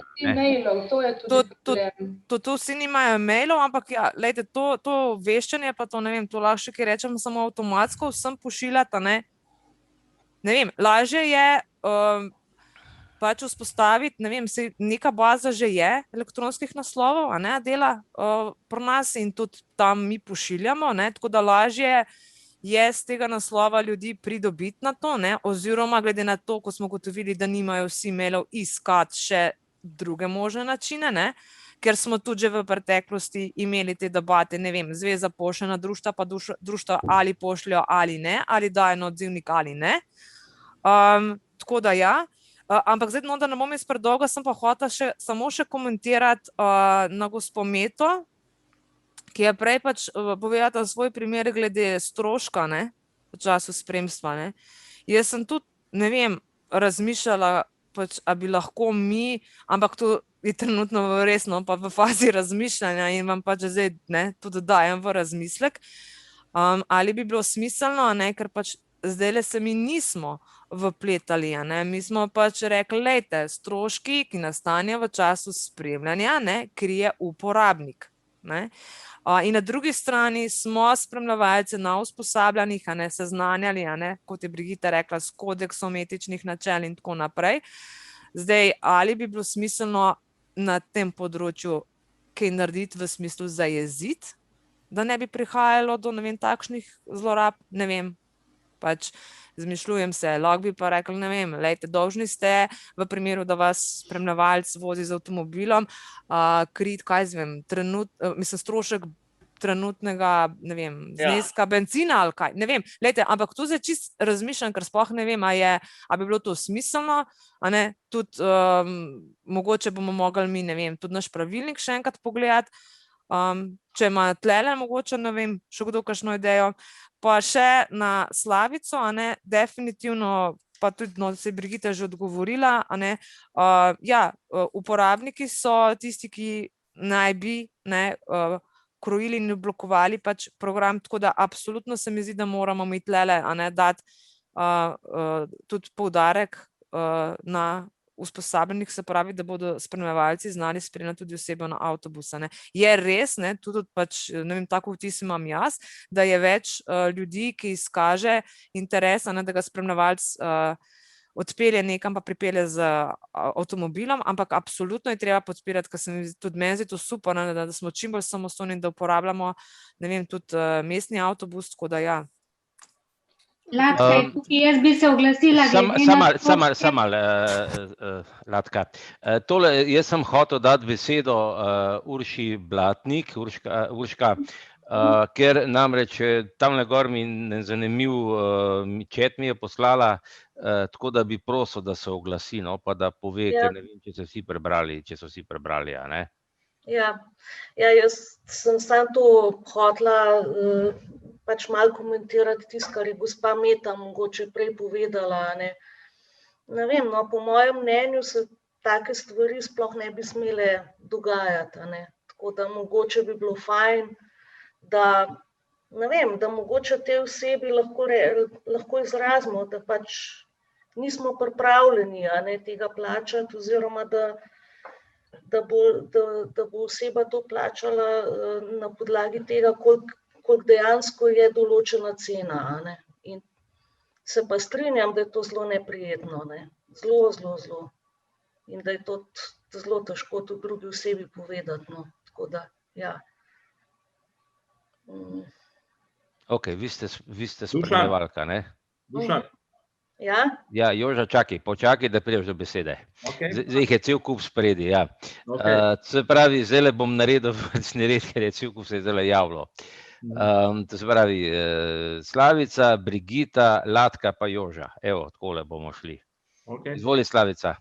To vsi nimajo mailov, ampak ja, lejte, to veščanje, pa to ne vem, to lahko še kaj rečem samo avtomatsko vsem pošiljati, ne. Ne vem, lažje je pač vzpostaviti, ne vem, neka baza že je elektronskih naslovov, a ne, dela pri nas in tudi tam mi pošiljamo, ne, tako da lažje je z tega naslova ljudi pridobiti na to, ne, oziroma glede na to, ko smo gotovili, da nimajo vsi mailov, iskati še druge možne načine, ne, ker smo tudi že v preteklosti imeli te debate, ne vem, zveza pošlje na društva, pa društva ali pošljajo ali ne, ali dajo na odzivnik ali ne. Tako da ja, ampak zdaj, no, da ne bom jaz predolga, sem pa hotela samo še komentirati na gospo Meto, ki je prej pač povedala svoj primer glede stroška, ne, v času spremstva, ne. Jaz sem tudi, ne vem, razmišljala, pač, a bi lahko mi, ampak to je trenutno resno, pa v fazi razmišljanja in vam pač zdaj, ne, tudi dajem v razmislek, ali bi bilo smiselno, ne, ker pač zdajle se mi nismo vpletali, ne, mi smo pač rekli, lejte, stroški, ki nastanejo v času spremljanja, ne, krije uporabnik, ne. In na drugi strani smo spremljevalce na usposabljanjih, a ne, seznanjali, a ne, kot je Brigita rekla, s kodeksom etičnih načel in tako naprej. Zdaj, ali bi bilo smiselno na tem področju kaj narediti v smislu zajeziti, da ne bi prihajalo do, ne vem, takšnih zlorab, ne vem, pač zmišljujem se, lahko bi pa rekli, ne vem, lejte, dolžni ste v primeru, da vas spremljevalc vozi z avtomobilom, kriti, kaj zvem, strošek trenutnega, ne vem, zneska bencina ali kaj, ne vem, lejte, ampak to zdaj čist razmišljam, ker sploh ne vem, a bi bilo to smiselno, a ne, tudi mogoče bomo mogli mi, ne vem, tudi naš pravilnik še enkrat pogledati, če ima tlele mogoče, ne vem, še kdo kakšno idejo. Pa še na Slavico, a ne, definitivno, pa tudi, no, se je Brigita že odgovorila, a ne, ja, uporabniki so tisti, ki naj bi, ne, krojili in blokovali pač program, tako da absolutno se mi zdi, da moramo mi tlele, a ne, dati tudi poudarek na usposabljenih, se pravi, da bodo spremljevalci znali spremljati tudi osebo na avtobusa, ne. Je res, ne, tudi pač, ne vem, tako vtis imam jaz, da je več ljudi, ki izkaže interes, a ne, da ga spremljevalc odpelje nekam, pa pripelje z avtomobilom, ampak absolutno je treba podpirati, ker se mi tudi meni zdi to super, ne, da smo čim bolj samostojni, da uporabljamo, ne vem, tudi mestni avtobus, tako da ja. Latka, jaz bi se oglasila. Samo, Latka. Tole, jaz sem hotel dati besedo Urši Blatnik, Urška, ker namreč tamle gor mi zanimiv chat mi je poslala, tako da bi prosil, da se oglasi, no, pa da pove, ker ne vem, če so vsi prebrali, a ne. Ja, jaz sem samo to hotela pač malo komentirati tisto, kar je gospa Meta mogoče prej povedala, ne. Ne vem, no, po mojem mnenju se take stvari sploh ne bi smele dogajati, ne. Tako da mogoče bi bilo fajn, da, ne vem, da mogoče te osebi lahko izrazimo, da pač nismo pripravljeni, a ne, tega plačati, oziroma da bo oseba to plačala na podlagi tega, koliko dejansko je določena cena, a ne. In se pa strinjam, da je to zelo neprijetno, ne. Zelo. In da je to zelo težko tudi drugi osebi povedati, no. Tako da, ja. Ok, vi ste spremljevalka, ne? Dušan. Ja? Ja, Joža, počakaj, da prideš do besede. Zdaj jih je cel kup spredi, ja. Se pravi, zdajle bom naredil vrstni red, ker je cel kup se je zdajle javilo. To se pravi, Slavica, Brigita, Latka pa Joža. Evo, takole bomo šli. Izvoli, Slavica.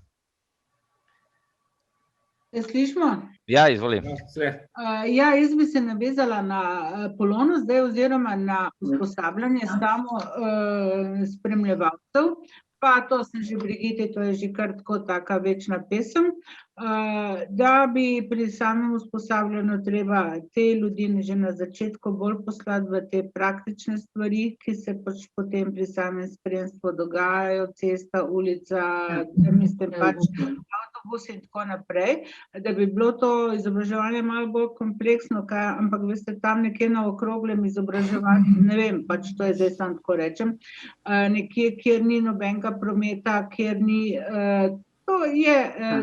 Slišimo? Ja, izvoli. Ja, jaz bi se navezala na Polono zdaj oziroma na usposabljanje samo spremljevalcev, pa to sem že Brigiti, to je že kar tako taka večna pesem, da bi pri samem usposabljanju treba te ljudi že na začetku bolj poslati v te praktične stvari, ki se pač potem pri samem spremstvu dogajajo, cesta, ulica, mislim pač avtobus in tako naprej, da bi bilo to izobraževanje malo bolj kompleksno, ampak veste, tam nekje na okroglem izobraževanju, ne vem, pač to je zdaj sam tako rečem, nekje, kjer ni nobenega prometa, kjer ni, to je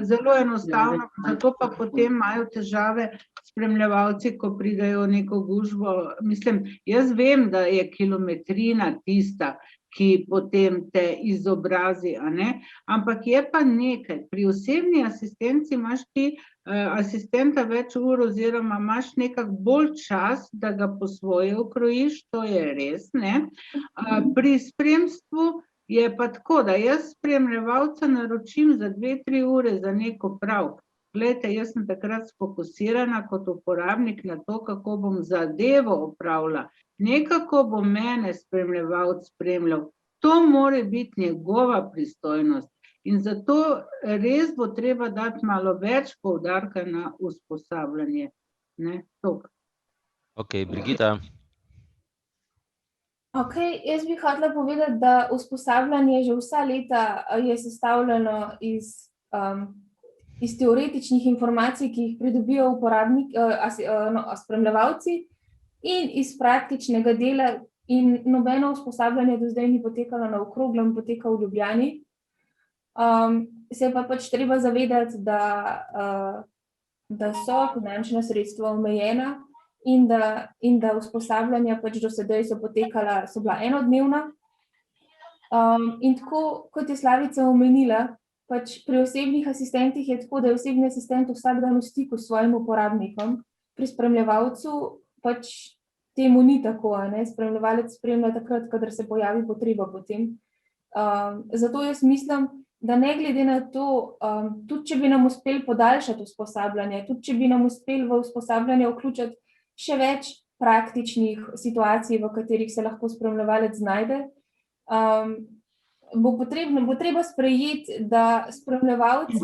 zelo enostavno, zato pa potem imajo težave spremljevalci, ko pridejo v neko gužvo. Mislim, jaz vem, da je kilometrina tista, ki potem te izobrazi, a ne? Ampak je pa nekaj, pri osebni asistenci imaš ti asistenta več ur oziroma imaš nekako bolj čas, da ga po svoje ukrojiš, to je res, ne. Pri spremstvu je pa tako, da jaz spremljevalca naročim za 2-3 ure za nek opravek. Glejte, jaz sem takrat sfokusirana kot uporabnik na to, kako bom zadevo opravila, ne kako bo mene spremljevalec spremljal. To more biti njegova pristojnost. In zato res bo treba dati malo več poudarka na usposabljanje. Ne, toliko. Ok, Brigita. Ok, jaz bi hotela povedati, da usposabljanje že vsa leta je sestavljeno iz teoretičnih informacij, ki jih pridobijo spremljevalci, in iz praktičnega dela, in nobeno usposabljanje do zdaj ni potekalo na okroglem, poteka v Ljubljani. Se je pa pač treba zavedati, da so finančna sredstva omejena in da usposabljanja pač do sedaj so bila enodnevna. In tako, kot je Slavica omenila, pač pri osebnih asistentih je tako, da je osebni asistent vsak dan v stiku s svojim uporabnikom, pri spremljevalcu pač temu ni tako, ne, spremljevalec spremlja takrat, kadar se pojavi potreba potem. Zato jaz mislim, da ne glede na to, tudi če bi nam uspeli podaljšati usposabljanje, tudi če bi nam uspeli v usposabljanje vključiti še več praktičnih situacij, v katerih se lahko spremljevalec znajde, bo treba sprejeti, da spremljevalci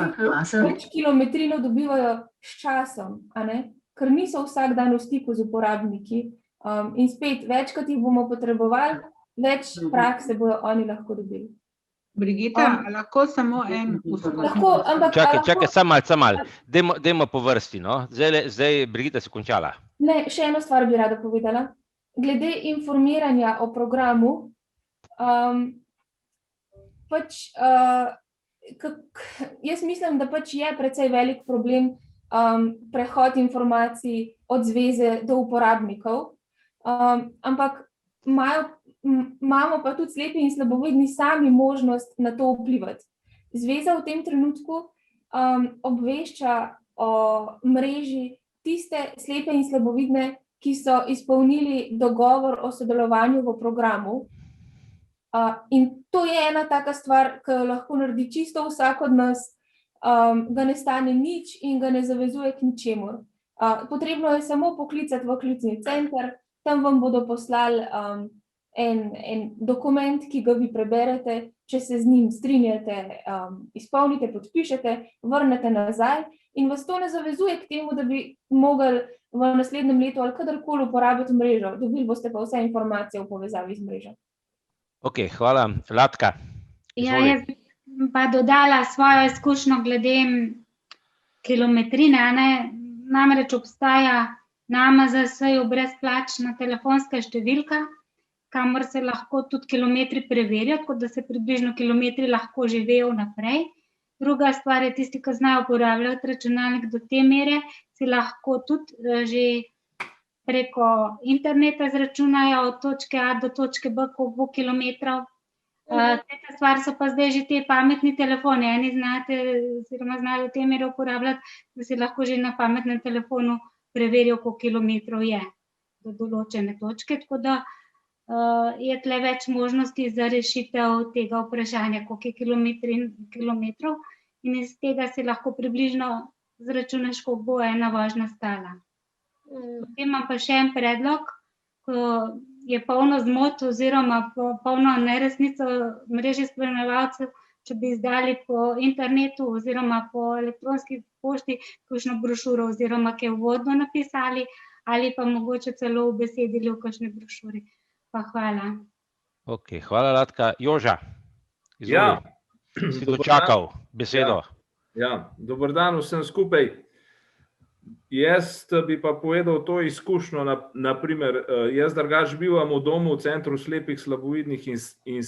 več kilometrino dobivajo s časom, a ne? Ker niso vsak dan v stiku z uporabniki. In spet, večkrat jih bomo potrebovali, več prakse bojo oni lahko dobili. Brigita, lahko samo en Čakaj, samo malo. Dajmo po vrsti, no. Zdaj, Brigita, si končala. Ne, še eno stvar bi rada povedala. Glede informiranja o programu, jaz mislim, da pač je precej velik problem prehod informacij od zveze do uporabnikov, ampak imamo pa tudi slepi in slabovidni sami možnost na to vplivati. Zveza v tem trenutku obvešča o mreži tiste slepe in slabovidne, ki so izpolnili dogovor o sodelovanju v programu. In to je ena taka stvar, ki jo lahko naredi čisto vsak od nas, ga ne stane nič in ga ne zavezuje k ničemur. Potrebno je samo poklicati v klicni center, tam vam bodo poslali en dokument, ki ga vi preberete, če se z njim strinjate, izpolnite, podpišete, vrnete nazaj in vas to ne zavezuje k temu, da bi mogli v naslednjem letu ali kadarkoli uporabiti mrežo. Dobili boste pa vse informacije v povezavi z mrežo. Ok, hvala. Latka. Ja, jaz bi pa dodala svojo izkušnjo glede kilometrine, a ne. Namreč obstaja na AMZS-ju brezplačna telefonska številka, kamor se lahko tudi kilometri preverijo, tako da se približno kilometri lahko že vejo vnaprej. Druga stvar je, tisti, ki znajo uporabljati računalnik do te mere, si lahko tudi že preko interneta izračunajo od točke A do točke B, koliko bo kilometrov. Tretja stvar so pa zdaj že te pametni telefoni. Eni znajo v te mere uporabljati, da si lahko že na pametnem telefonu preverijo, koliko kilometrov je do določene točke, tako da je tle več možnosti za rešitev tega vprašanja, koliko je kilometrov, in iz tega si lahko približno izračunaš, koliko bo ena vožnja stala. Potem imam pa še en predlog, ko je polno zmot oziroma polno neresnico mreži spremljevalcev, če bi izdali po internetu oziroma po elektronski pošti kakšno brošuro oziroma kaj uvodno napisali ali pa mogoče celo ubesedili v kakšni brošuri. Pa hvala. Ok, hvala, Latka. Joža, izvoli. Si dočakal besedo. Ja, dober dan vsem skupaj. Jaz bi pa povedal to izkušnjo, naprimer, jaz drugače bivam v domu v Centru slepih, slabovidnih in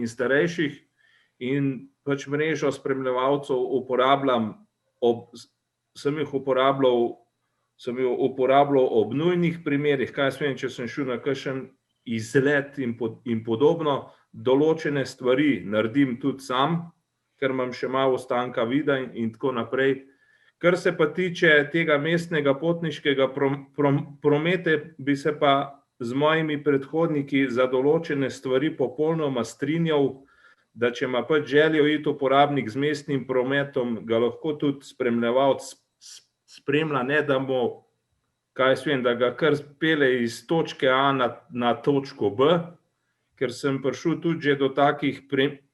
starejših in pač mrežo spremljevalcev uporabljam, sem jo uporabljal ob nujnih primerih, kaj smem, če sem šel na kakšen izlet in podobno, določene stvari naredim tudi sam, ker imam še malo ostanka vida in tako naprej. Kar se pa tiče tega mestnega potniškega prometa, bi se pa z mojimi predhodniki za določene stvari popolnoma strinjal, da če ima pač željo iti uporabnik z mestnim prometom, ga lahko tudi spremljevalec spremlja, ne da mu, da ga kar pelje iz točke A na točko B, ker sem prišel tudi že do takih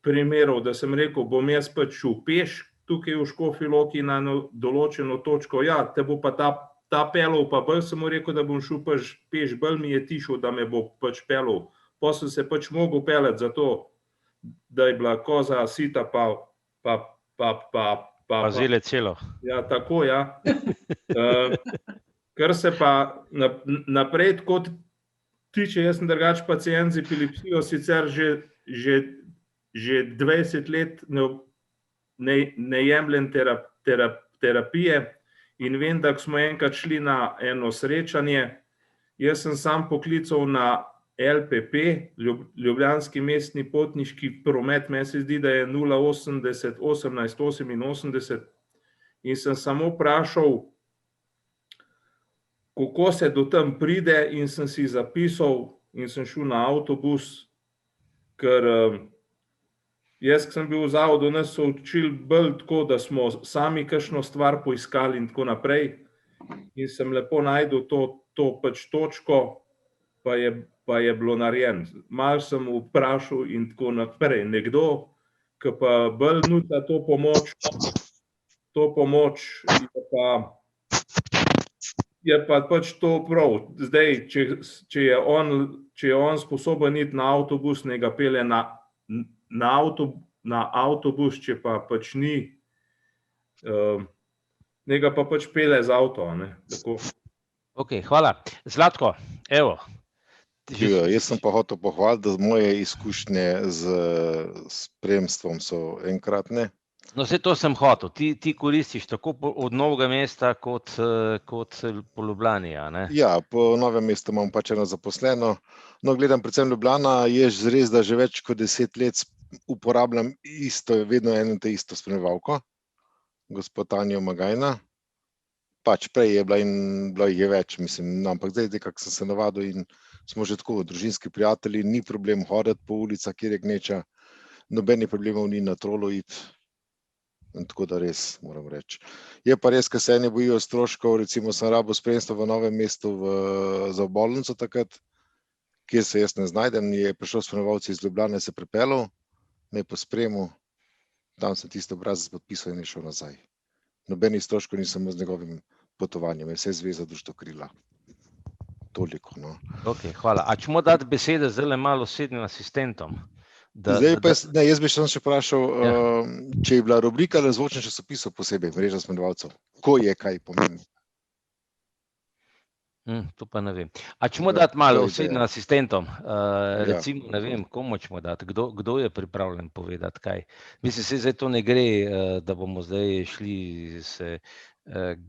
primerov, da sem rekel, bom jaz pač šel peš, tukaj v Škofji Loki na določeno točko, ja, te bo pa ta pelov, pa bolj sem mu rekel, da bom šel peš, bolj mi je tišel, da me bo pač pelov. Pa sem se pač mogel peljati zato, da je bila koza sita, pa zile celo. Ja, tako, ja. Kar se pa naprej tako tiče, jaz sem drugače pacient z epilepsijo, sicer že 20 let ne jemljem terapije in vem, da smo enkrat šli na eno srečanje, jaz sem sam poklical na LPP, Ljubljanski mestni potniški promet, meni se zdi, da je 080 18 88 in sem samo vprašal, kako se do tam pride in sem si zapisal in sem šel na avtobus, ker jaz, ki sem bil v zavodu, nas so učili bolj tako, da smo sami kakšno stvar poiskali in tako naprej. In sem lepo našel to pač točko, pa je bilo narejeno. Malo sem vprašal in tako naprej. Nekdo, ki pa bolj nuca to pomoč je pa pač to prav. Zdaj, če je on sposoben iti na avtobus, ne ga pelje na avtobus, če pa pač ni, ne ga pa pač pelje z avto. Ok, hvala. Zlatko, evo. Jaz sem pa hotel pohvaliti, da moje izkušnje z spremstvom so enkratne. No, vse to sem hotel. Ti koristiš tako od Novega mesta kot po Ljubljani, a ne? Ja, po Novem mestu imam pač eno zaposleno. No, gledam predvsem Ljubljana, je res, da že več kot 10 let uporabljam vedno eno in te isto spremljevalko, gospod Tanjo Magajna. Pač prej je bila in bilo je več, mislim, ampak zdaj, kako sem se navadil in smo že tako družinski prijatelji, ni problem hoditi po ulicah, kjer je gneča, nobenih problemov ni na trolu iti. In tako da res, moram reči. Je pa res, ko se eni bojijo stroškov, recimo sem rabil spremstvo v Novem mestu za bolnico takrat, kjer se jaz ne znajdem, je prišel spremljevalec iz Ljubljane, se pripeljal, me pospremil, tam sem tisto obrazec podpisal in je šel nazaj. Nobenih stroškov nisem z njegovim potovanjem, je vse zveza Društokrila. Toliko, no. Ok, hvala. A čemo dati besede zdaj malo osebnim asistentom? Jaz bi še vprašal, če je bila rubrika ali zvočnih časopisov posebej mreža spremljevalcev, ko je kaj pomembno. To pa ne vem. A čemo dati malo osebnim asistentom? Recimo, ne vem, komu čemo dati, kdo je pripravljen povedati kaj? Mislim, zdaj to ne gre, da bomo zdaj šli se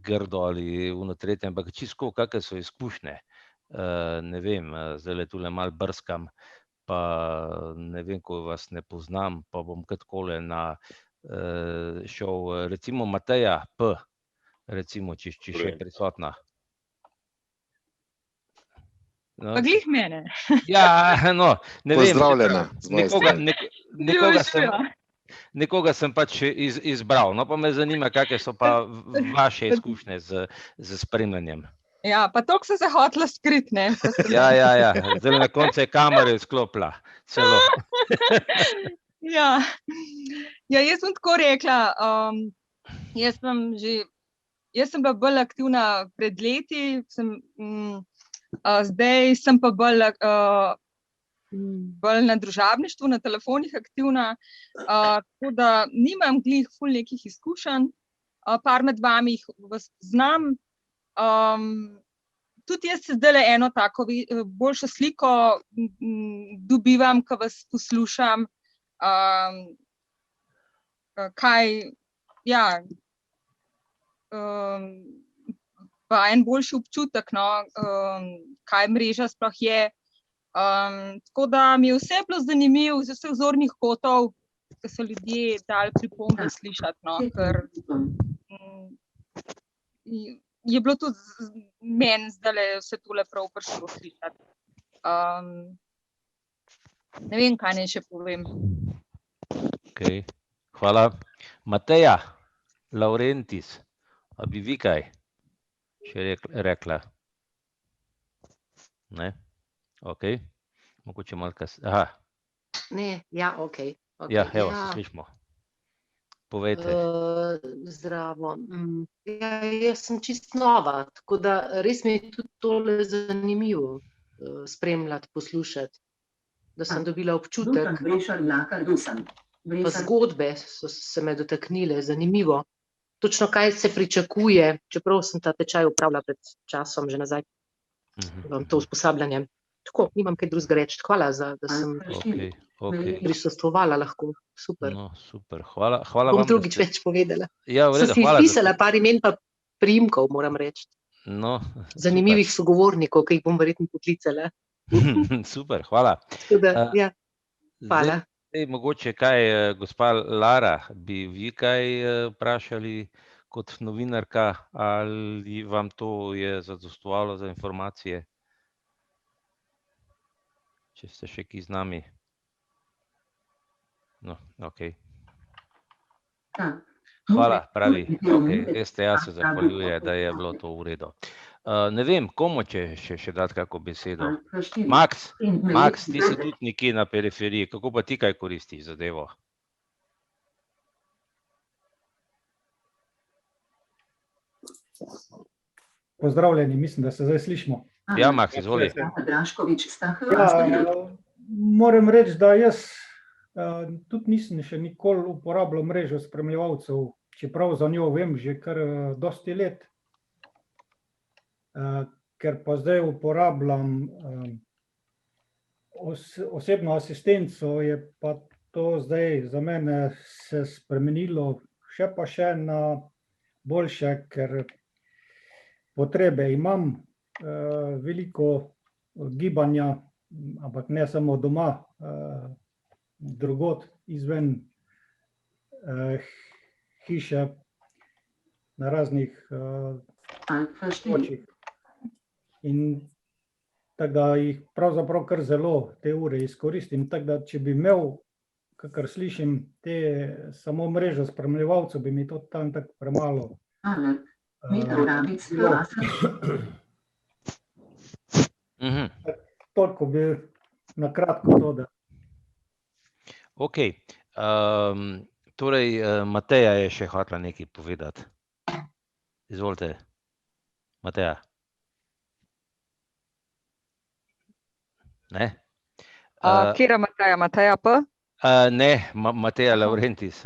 grdo ali unotretje, ampak čisto, kakve so izkušnje. Ne vem, zdaj tule malo brskam, pa ne vem, ko vas ne poznam, pa bom katkole šel, recimo Mateja P, recimo, če še je prisotna. Pa glih mene. Ja, no, ne vem. Pozdravljena. Nekoga sem pač izbral, no pa me zanima, kakve so pa vaše izkušnje z spremljanjem. Ja, pa toliko so se hotela skriti, ne? Ja, zdaj na koncu je kamera izklopila, celo. Ja, jaz sem tako rekla, jaz sem bila bolj aktivna pred leti, zdaj sem pa bolj na družabništvu, na telefonih aktivna, tako da nimam glih ful nekih izkušenj, par med vami vas znam. Tudi jaz se zdaj eno tako boljšo sliko dobivam, ko vas poslušam, pa en boljši občutek, kaj mreža sploh je. Tako da mi je vse bilo zanimivo, z vseh zornih kotov, ko so ljudje dali pripombe slišati, ker je bilo tudi meni zdajle vse tole prav prišlo slišati. Ne vem, kaj naj še povem. Okay. Hvala. Mateja Laurentis, a bi vi kaj še rekla? Ne? Ok. Mogoče malo kasneje. Aha. Ne, ja, ok. Ja, evo, se slišimo. Povejte. Zdravo. Ja, jaz sem čisto nova, tako da res mi je tudi tole zanimivo spremljati, poslušati, da sem dobila občutek, pa zgodbe so se me dotaknile, zanimivo. Točno kaj se pričakuje, čeprav sem ta tečaj opravila pred časom že nazaj, to usposabljanje. Tako, nimam kaj drugega reči. Hvala, da sem prisostvovala lahko. Super. No, super. Hvala Bom vam, drugič več povedala. Ja, v redu, Sem si hvala. izpisala par imen pa priimkov, moram reči. No, Zanimivih sogovornikov, ki jih bom verjetno poklicala. Super, hvala. Tako da, ja, hvala. Zdaj, mogoče kaj, gospa Lara, bi vi kaj vprašali kot novinarka, ali vam to je zadostovalo za informacije? Če ste še ki z nami. No, ok. Hvala, pravi. Okay. STA se zahvaljuje, da je bilo to v redu. Ne vem, komu še dati kako besedo? Max, ti si tudi nekje na periferiji. Kako pa ti kaj koristiš zadevo? Pozdravljeni, mislim, da se zdaj slišimo. Ja, Max, izvoli. Moram reči, da jaz tudi nisem še nikoli uporabljal mrežo spremljevalcev, čeprav za njo vem že kar dosti let. Ker pa zdaj uporabljam osebno asistenco, je pa to zdaj za mene se spremenilo še na boljše, ker potrebe imam, veliko gibanja, ampak ne samo doma, drugod izven hiše, na raznih področjih. In tako da jih pravzaprav kar zelo te ure izkoristim, tako da če bi imel, kakor slišim, te samo mrežo spremljevalcev, bi mi to tam tako premalo. Toliko bi na kratko to, da. Ok, torej Mateja je še hotela nekaj povedati. Izvolite, Mateja. Ne? Katera Mateja? Mateja P? Ne, Mateja Laurentis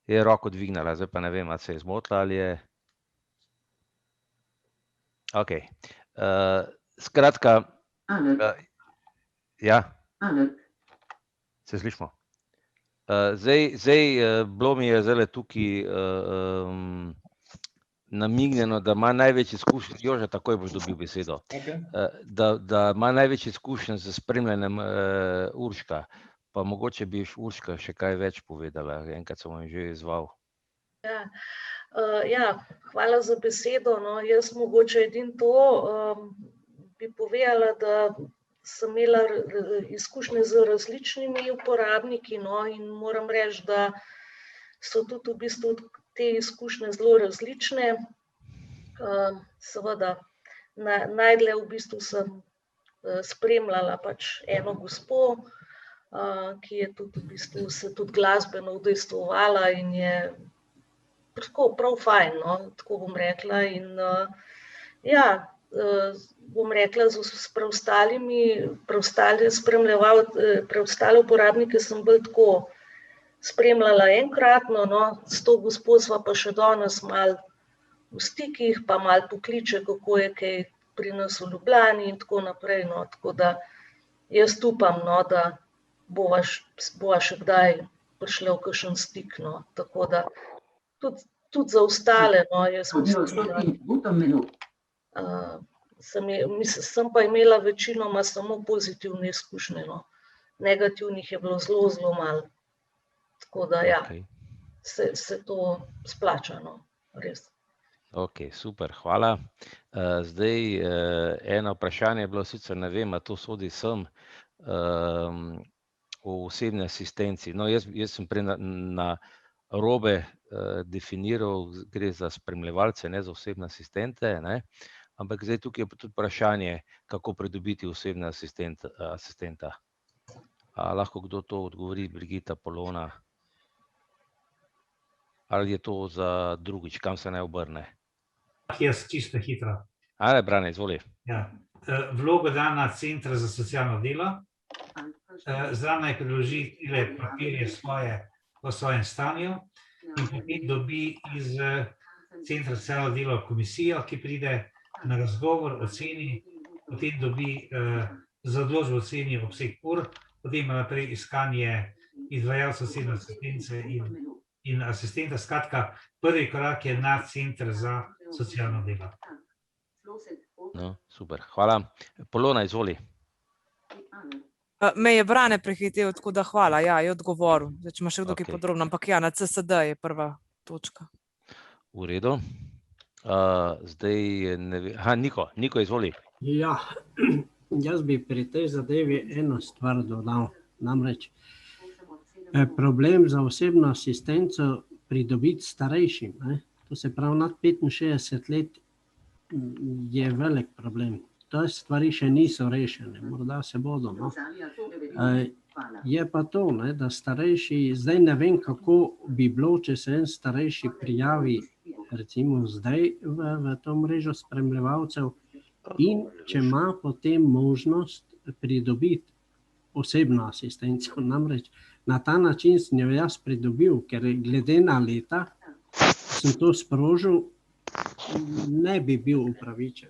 je roko dvignila, zdaj pa ne vem, ali se je zmotila ali je. Ok, skratka, ja, se slišimo. Zdaj, bilo mi je zdajle tukaj namignjeno, da ima največ izkušenj, Jože, takoj boš dobil besedo, da ima največ izkušenj z spremljanjem Urška, pa mogoče bi Urška še kaj več povedala, enkrat sem vam že izval. Ja, hvala za besedo. No, jaz mogoče edino to bi povedala, da sem imela izkušnje z različnimi uporabniki, no, in moram reči, da so tudi v bistvu te izkušnje zelo različne. Seveda, najdlje v bistvu sem spremljala pač eno gospo, ki je tudi v bistvu se tudi glasbeno udejstvovala in je tako prav fajn, no, tako bom rekla. In ja, bom rekla, s preostale uporabnike sem bolj tako spremljala enkratno, no, s to gospo sva pa še danes malo v stikih, pa malo pokliče, kako je kaj pri nas v Ljubljani in tako naprej, no, tako da jaz upam, no, da bova še kdaj prišla v kakšen stik, no, tako da tudi za ostale, no, jaz sem pa imela večinoma samo pozitivne izkušnje, no, negativnih je bilo zelo, zelo malo. Tako da ja, se to splača, no, res. Ok, super, hvala. Zdaj, eno vprašanje je bilo, sicer ne vem, a to sodi sem, o osebni asistenci. No, jaz sem prej na robe definiral, gre za spremljevalce, ne za osebne asistente, ne? Ampak zdaj tukaj je tudi vprašanje, kako pridobiti osebne asistenta. A lahko kdo to odgovori, Brigita, Polona? Ali je to za drugič, kam se naj obrne? Jaz čisto hitro. Ajde, Brane, izvoli. Ja. Vlogo dana Centra za socialno delo. Zraven naj priloži papirje o svojem stanju in potem dobi iz Centra za socialno delo komisijo, ki pride na razgovor, oceni, potem dobi za odločbo oceni obseg ur, potem ima naprej iskanje izvajalca osebne asistence in asistenta. Skratka, prvi korak je na Center za socialno delo. No, super, hvala. Polona, izvoli. Me je Brane prehitel, tako da hvala, ja, je odgovoril. Zdaj, če ima še kdo kaj podrobno, ampak ja, na CSD je prva točka. V redu. Zdaj, Niko, izvoli. Ja, jaz bi pri tej zadevi eno stvar dodal. Namreč problem za osebno asistenco pridobiti starejšim, ne? To se pravi nad 65 let, je velik problem. Te stvari še niso rešene, morda se bodo. No? Je pa to, ne, da starejši, zdaj ne vem, kako bi bilo, če se en starejši prijavi recimo zdaj v to mrežo spremljevalcev in če ima potem možnost pridobiti osebno asistenco. Namreč na ta način sem jo jaz pridobil, ker glede na leta sem to sprožil, ne bi bil upravičen.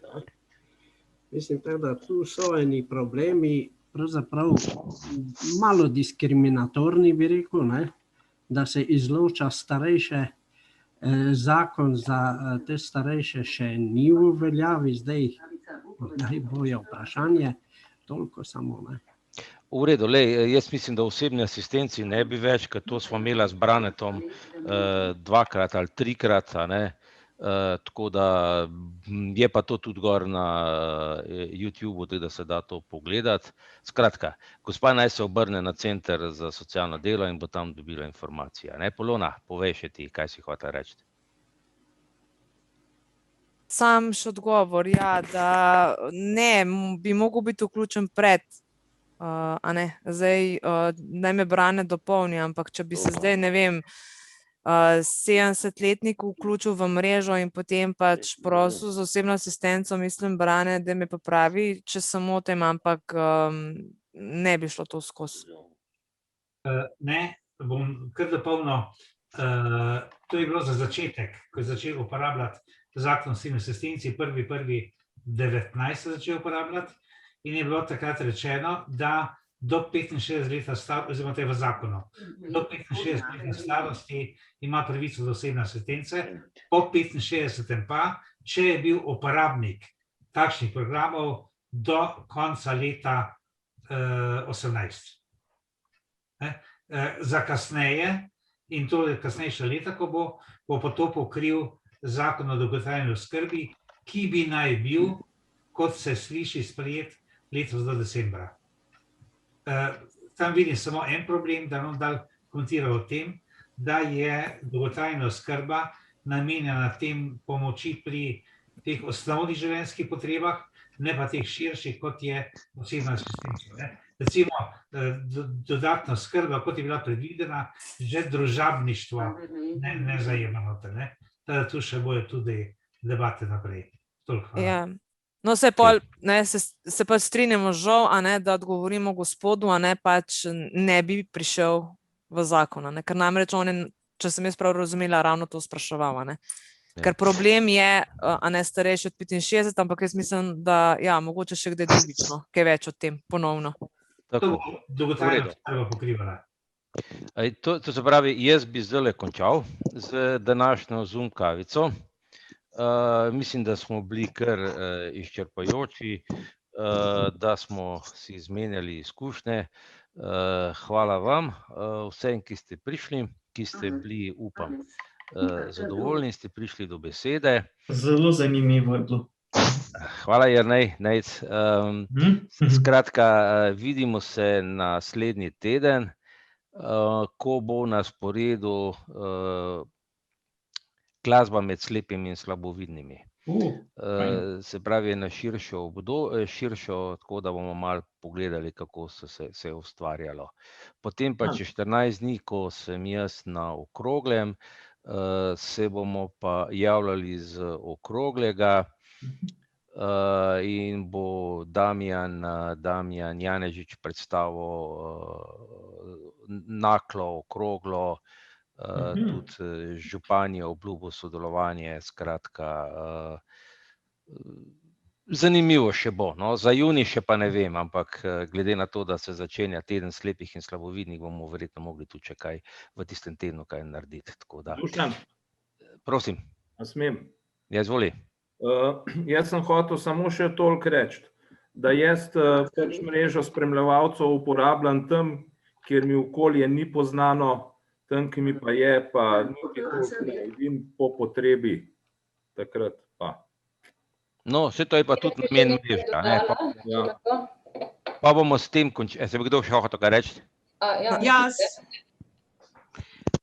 Mislim, da tu so eni problemi, pravzaprav malo diskriminatorni, bi rekel, ne? Da se izloča starejše, zakon za te starejše še ni v veljavi, zdaj bojo vprašanje, toliko samo, ne. V redu, jaz mislim, da osebni asistenci ne bi več, ker to smo imeli z Branetom dvakrat ali trikrat, tako da je pa to tudi gor na YouTubeu, da se da to pogledati. Skratka, gospa naj se obrne na Center za socialno delo in bo tam dobila informacije. Polona, povej še ti, kaj si hotela reči. Sam še odgovor, ja, da ne, bi mogel biti vključen pred, a ne, zdaj naj me Brane dopolni, ampak če bi se zdaj, ne vem, 70-letnik vključil v mrežo in potem pač prosil za osebno asistenco, mislim, Brane, da me popravi, če se motim, ampak ne bi šlo to skozi. Ne, bom kar dopolnil. To je bilo za začetek, ko je začel uporabljati zakon o osebni asistenci, 1.1.19 začel uporabljati in je bilo takrat rečeno, da do 65 let starosti, oziroma to je v zakonu, do 65 let starosti ima pravico do osebne asistence, po 65 pa, če je bil uporabnik takšnih programov do konca leta 18. Za kasneje, in to je kasnejša leta, ko bo pa to pokril zakon o dolgotrajni oskrbi, ki bi naj bil, kot se sliši, sprejet letos do decembra. Tam vidim samo en problem, da bom dal komentiral o tem, da je dolgotrajna oskrba namenjena tem pomoči pri teh osnovnih življenjskih potrebah, ne pa teh širših, kot je osebna asistenca. Recimo, dodatna oskrba, kot je bila predvidena, že družabništvo ne zajema noter. Tu še bojo tudi debate naprej. Ja. No, se pa strinjamo žal, da odgovorimo gospodu, pač ne bi prišel v zakon, ker namreč on je, če sem jaz prav razumela, ravno to spraševal. Ker problem je, starejši od 65, ampak jaz mislim, da mogoče še kdaj drugič, kaj več o tem ponovno. Dolgotrajno oskrbo pokrivala. To se pravi, jaz bi zdajle končal z današnjo Zoom kavico. Mislim, da smo bili kar izčrpajoči, da smo si izmenjali izkušnje. Hvala vam vsem, ki ste prišli, ki ste bili, upam, zadovoljni, ste prišli do besede. Zelo zanimivo je bilo. Hvala, Jernej. Nejc. Skratka, vidimo se naslednji teden, ko bo na sporedu glasba med slepimi in slabovidnimi. Se pravi na širšo, tako da bomo malo pogledali, kako se je ustvarjalo. Potem pa čez 14 dni, ko sem jaz na okroglem, se bomo pa javljali z okroglega in bo Damjan Janežič predstavil naklo, okroglo, tudi župan je obljubil sodelovanje, skratka, zanimivo še bo, no, za junij še pa ne vem, ampak glede na to, da se začenja teden slepih in slabovidnih, bomo verjetno mogli tudi še kaj v tistem tednu kaj narediti, tako da. Dušan. Prosim. A smem? Ja, izvoli. Jaz sem hotel samo še toliko reči, da jaz pač mrežo spremljevalcev uporabljam tam, kjer mi okolje ni poznano, tam, ki mi pa je, pa nekaj toliko naredim po potrebi, takrat pa. No, vse to je pa tudi namen mreža, ne? Pa bomo s tem končali. Se bi kdo še hotel kaj reči?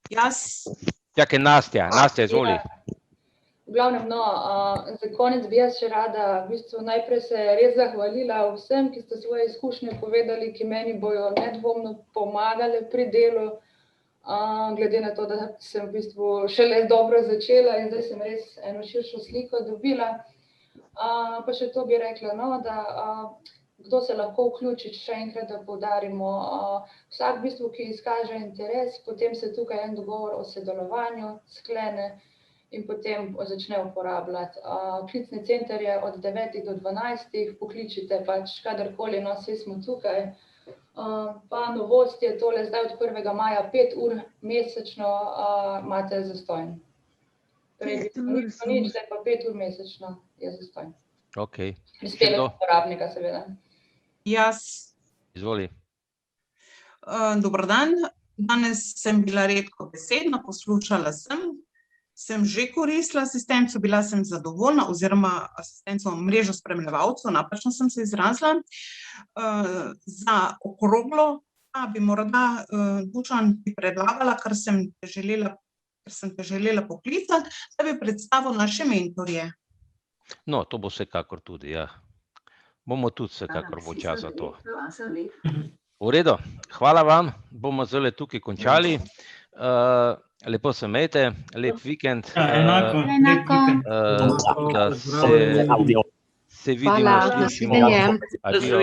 Jaz. Čakaj, Nastja, izvoli. V glavnem, no, za konec bi jaz še rada v bistvu najprej se res zahvalila vsem, ki ste svoje izkušnje povedali, ki meni bojo nedvomno pomagale pri delu, glede na to, da sem v bistvu šele dobro začela in zdaj sem res eno širšo sliko dobila. Pa še to bi rekla, no, da kdo se lahko vključi, še enkrat, da poudarimo. Vsak v bistvu, ki izkaže interes, potem se tukaj en dogovor o sodelovanju sklene in potem začne uporabljati. Klicni center je od 9 do 12, pokličite pač kadarkoli, no, vsi smo tukaj. Pa novost je tole, zdaj od 1. maja 5 ur mesečno imate zastonj. Prej nič, zdaj pa 5 ur mesečno je zastonj. Ok. Prispevek uporabnika, seveda. Jaz. Izvoli. Dober dan. Danes sem bila redko besedna, poslušala sem že koristila asistenco, bila sem zadovoljna oziroma asistenco mrežo spremljevalcev, napačno sem se izrazila. Za okroglo pa bi morda Dušan predlagala, ker sem te želela poklicati, da bi predstavil naše mentorje. No, to bo vsekakor tudi, ja. Bomo tudi vsekakor bo čas za to. V redu, hvala vam, bomo zdaj tukaj končali. Lepo se imejte, lep vikend. Enako. Da se vidimo, slišimo. Adijo.